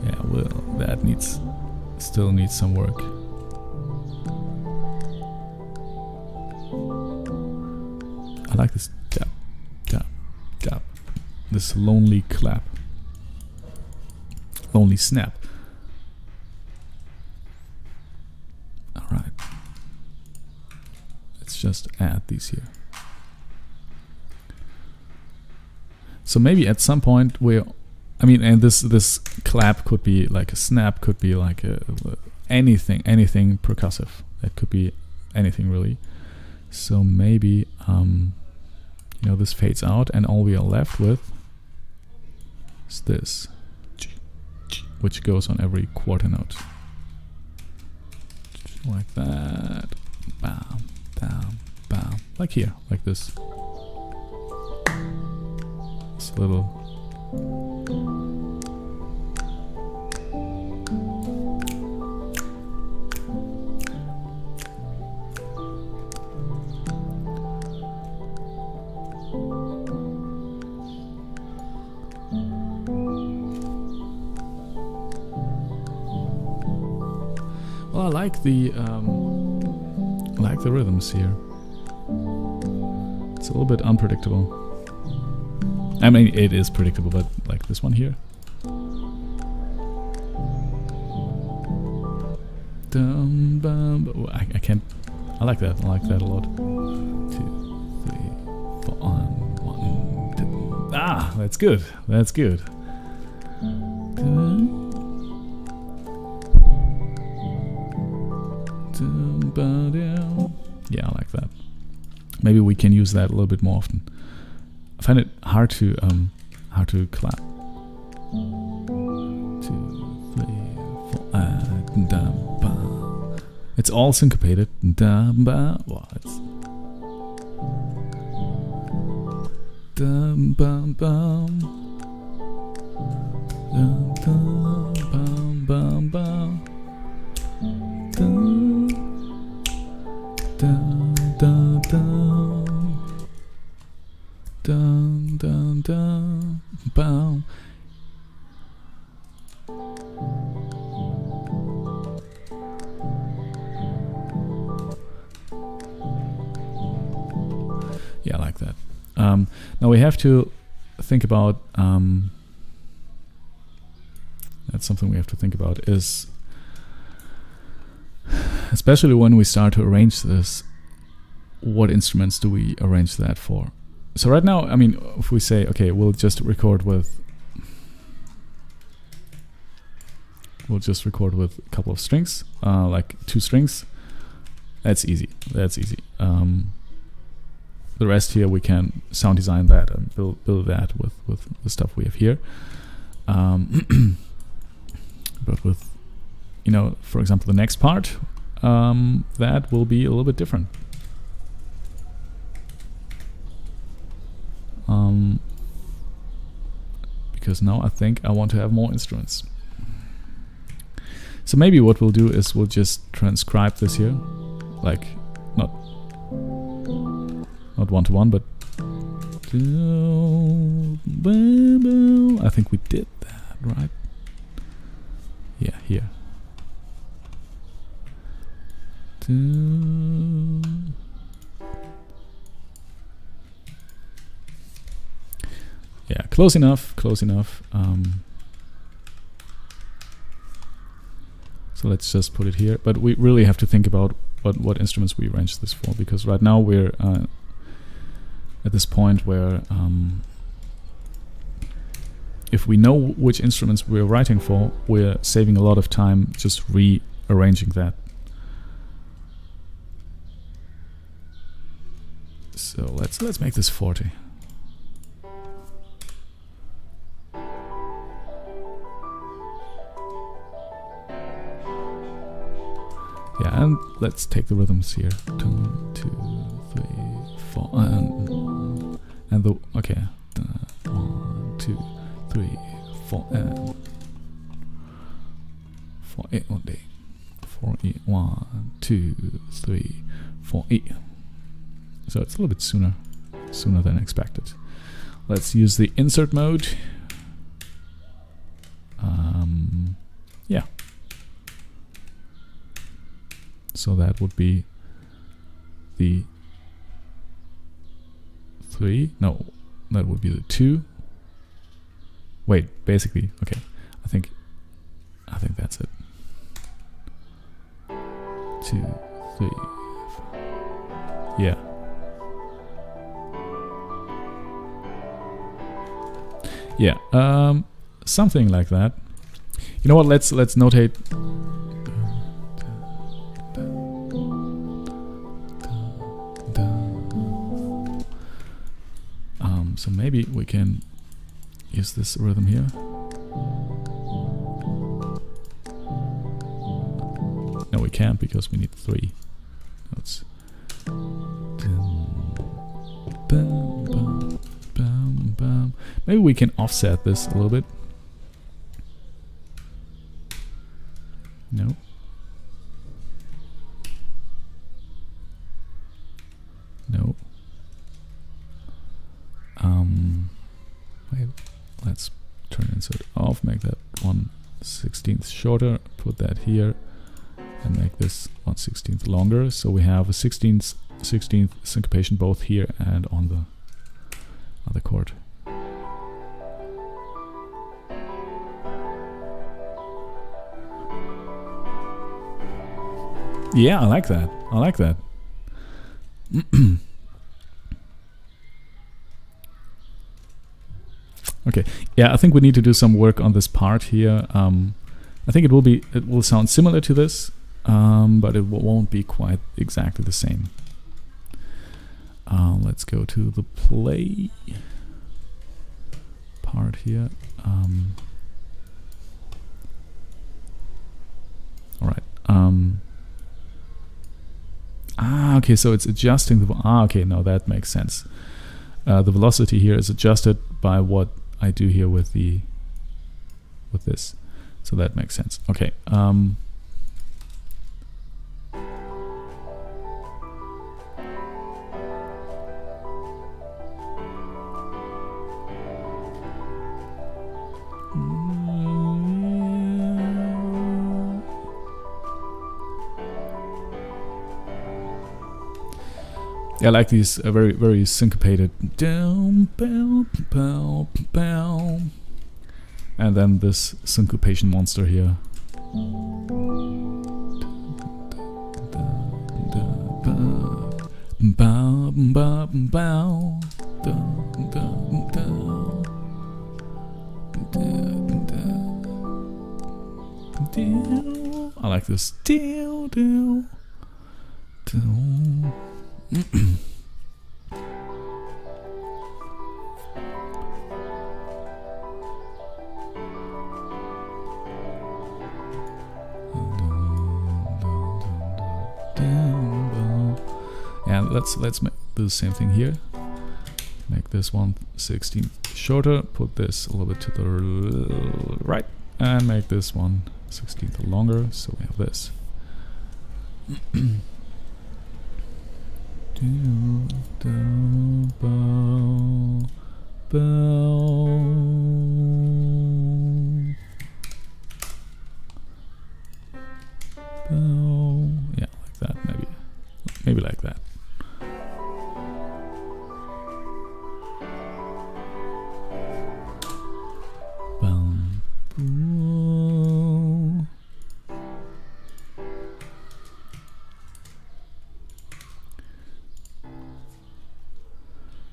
Yeah, well, that still needs some work. I like this tap, tap, tap. This lonely clap. Lonely snap. Alright. Let's just add these here. So maybe at some point and this clap could be like a snap, could be like anything percussive. That could be anything really. So maybe this fades out, and all we are left with is this, which goes on every quarter note, like that. Bam, bam, bam, like here, like this. It's a little. Well, I like the rhythms here. It's a little bit unpredictable. I mean, it is predictable, but like this one here. I can't. I like that. I like that a lot. 2, 3, 4, 1, 2. Ah, that's good. That's good. Yeah, I like that. Maybe we can use that a little bit more often. I find it hard to clap. 2, 3, 4. It's all syncopated. Well, it's yeah, I like that. Now we have to think about, that's something we have to think about, is especially when we start to arrange this, what instruments do we arrange that for? So right now, I mean, if we say, okay, we'll just record with a couple of strings, like 2 strings. That's easy. The rest here we can sound design that and build that with the stuff we have here. But with, you know, for example, the next part, that will be a little bit different. Because now I think I want to have more instruments. So maybe what we'll do is we'll just transcribe this here, like not one-to-one, but I think we did that, right? Yeah, here. Yeah, close enough. So let's just put it here. But we really have to think about what instruments we arrange this for, because right now we're at this point where if we know which instruments we're writing for, we're saving a lot of time just rearranging that. So let's make this 40. Yeah, and let's take the rhythms here. 2, 3, 4, and the okay. 1, 2, 3, 4, and 4, 8 one day. 4, 8, 1, 2, 3, 4, 8. So it's a little bit sooner than expected. Let's use the insert mode. Yeah. So that would be the 3. No, that would be the 2. Wait, basically, okay. I think that's it. 2, 3. 4. Yeah. Yeah, something like that. You know what? Let's notate. So maybe we can use this rhythm here. No, we can't because we need 3 notes. Maybe we can offset this a little bit. No. No. Wait, let's turn insert off, make that 1/16 shorter, put that here, and make this 1/16 longer. So we have a 16th syncopation both here and on the other chord. Yeah, I like that. Okay, yeah, I think we need to do some work on this part here. I think it will sound similar to this, but it won't be quite exactly the same. Let's go to the play part here. All right. Okay, so it's adjusting the. Okay, no, that makes sense. The velocity here is adjusted by what I do here with this, so that makes sense. Okay. Yeah, I like these very, very syncopated down, bow, bow, bow, and then this syncopation monster here. Bow, bow, bow, I like this. And let's do the same thing here. Make this one 16 shorter. Put this a little bit to the right, and make this one 16th longer. So we have this. Yeah, like that. Maybe like that.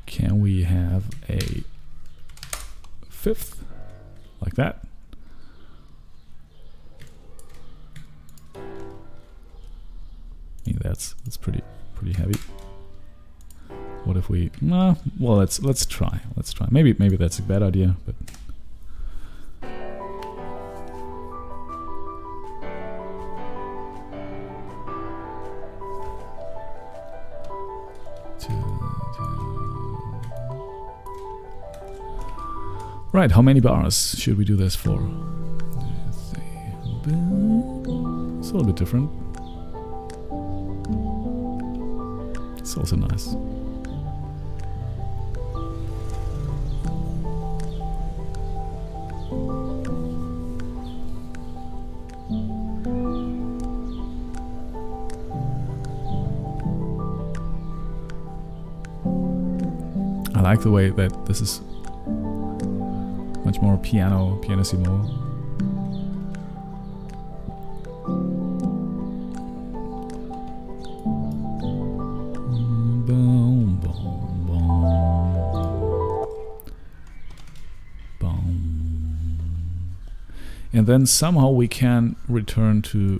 Can we have a fifth like that? I mean, that's pretty heavy. What if we? Well, let's try. Maybe that's a bad idea, but. Right, how many bars should we do this for? It's a little bit different. It's also nice. I like the way that this is much more pianissimo. Boom, boom, boom. Boom. And then somehow we can return to.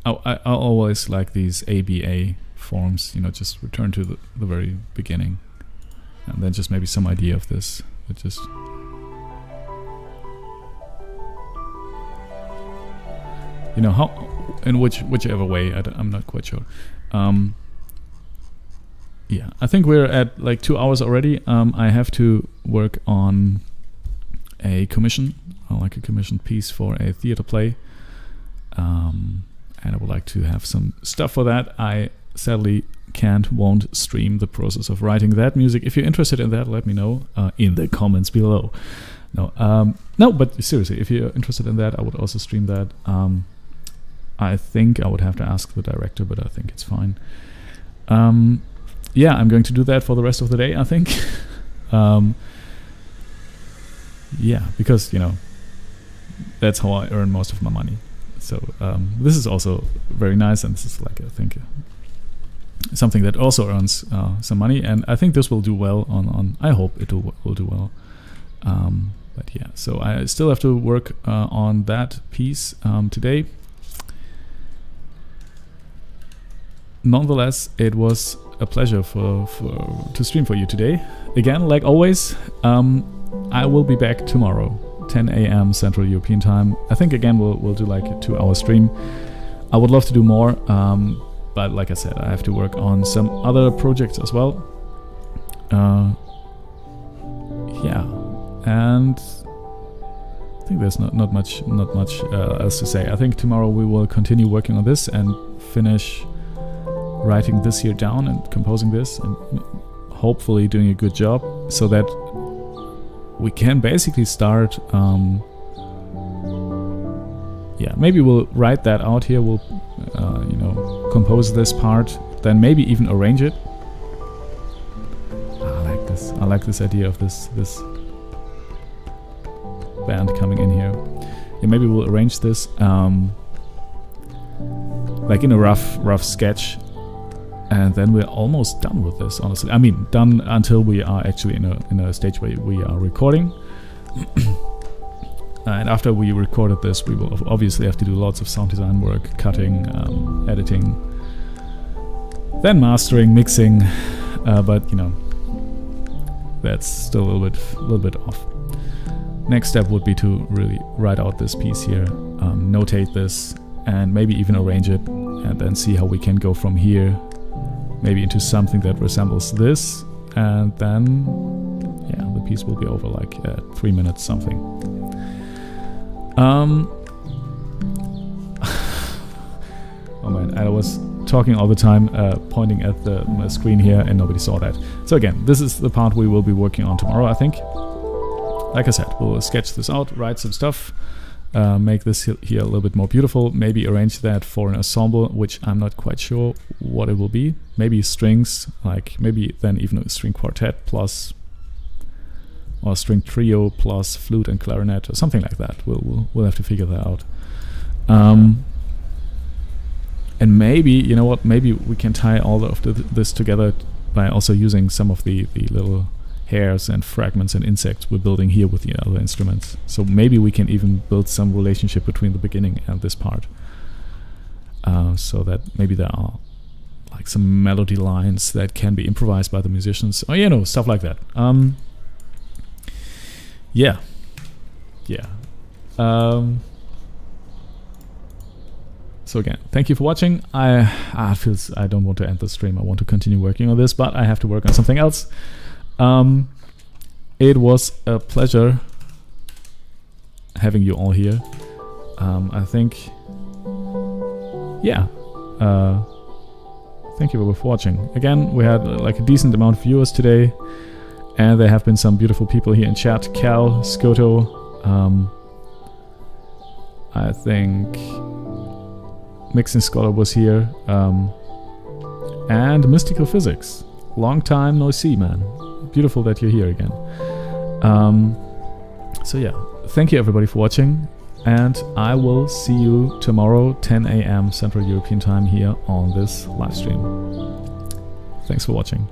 I always like these ABA forms, you know, just return to the very beginning. And then just maybe some idea of this. But just. You know, how, in whichever way, I'm not quite sure. Yeah, I think we're at like 2 hours already. I have to work on a commission, like a commissioned piece for a theater play. And I would like to have some stuff for that. I sadly won't stream the process of writing that music. If you're interested in that, let me know in the comments below. No, but seriously, if you're interested in that, I would also stream that. I think I would have to ask the director, but I think it's fine. Yeah, I'm going to do that for the rest of the day, I think. Yeah, because, you know, that's how I earn most of my money. So this is also very nice, and this is like, I think, something that also earns some money, and I think this will do well on I hope it will do well. But yeah, so I still have to work on that piece today. Nonetheless, it was a pleasure to stream for you today. Again, like always, I will be back tomorrow, 10 a.m. Central European Time. I think again we'll do like a 2-hour stream. I would love to do more, but like I said, I have to work on some other projects as well. Yeah, and I think there's not much else to say. I think tomorrow we will continue working on this and finish writing this here down and composing this and hopefully doing a good job so that we can basically start. Yeah, maybe we'll write that out here. We'll, you know, compose this part, then maybe even arrange it. I like this idea of this band coming in here. Yeah, maybe we'll arrange this like in a rough sketch, and then we're almost done with this, honestly. I mean, done until we are actually in a stage where we are recording. And after we recorded this, we will obviously have to do lots of sound design work, cutting, editing, then mastering, mixing, but you know, that's still a little bit off. Next step would be to really write out this piece here, notate this, and maybe even arrange it, and then see how we can go from here, maybe into something that resembles this, and then, yeah, the piece will be over like 3 minutes something. Oh man, I was talking all the time, pointing at the screen here, and nobody saw that. So again, this is the part we will be working on tomorrow, I think. Like I said, we'll sketch this out, write some stuff, make this here a little bit more beautiful, maybe arrange that for an ensemble, which I'm not quite sure what it will be. Maybe strings, like maybe then even a string quartet plus, or string trio plus flute and clarinet, or something like that. We'll have to figure that out. And maybe, you know what, maybe we can tie all of this together by also using some of the little hairs and fragments and insects we're building here with the other instruments. So maybe we can even build some relationship between the beginning and this part. So that maybe there are like some melody lines that can be improvised by the musicians, or you know, stuff like that. Yeah. So again, thank you for watching. I don't want to end the stream. I want to continue working on this, but I have to work on something else. It was a pleasure having you all here. I think, yeah. Thank you for watching. Again, we had like a decent amount of viewers today, and there have been some beautiful people here in chat. Cal, Skoto, I think Mixing Scholar was here, and Mystical Physics. Long time no see, man. Beautiful that you're here again. So yeah, thank you everybody for watching, and I will see you tomorrow 10 a.m. Central European Time here on this live stream. Thanks for watching.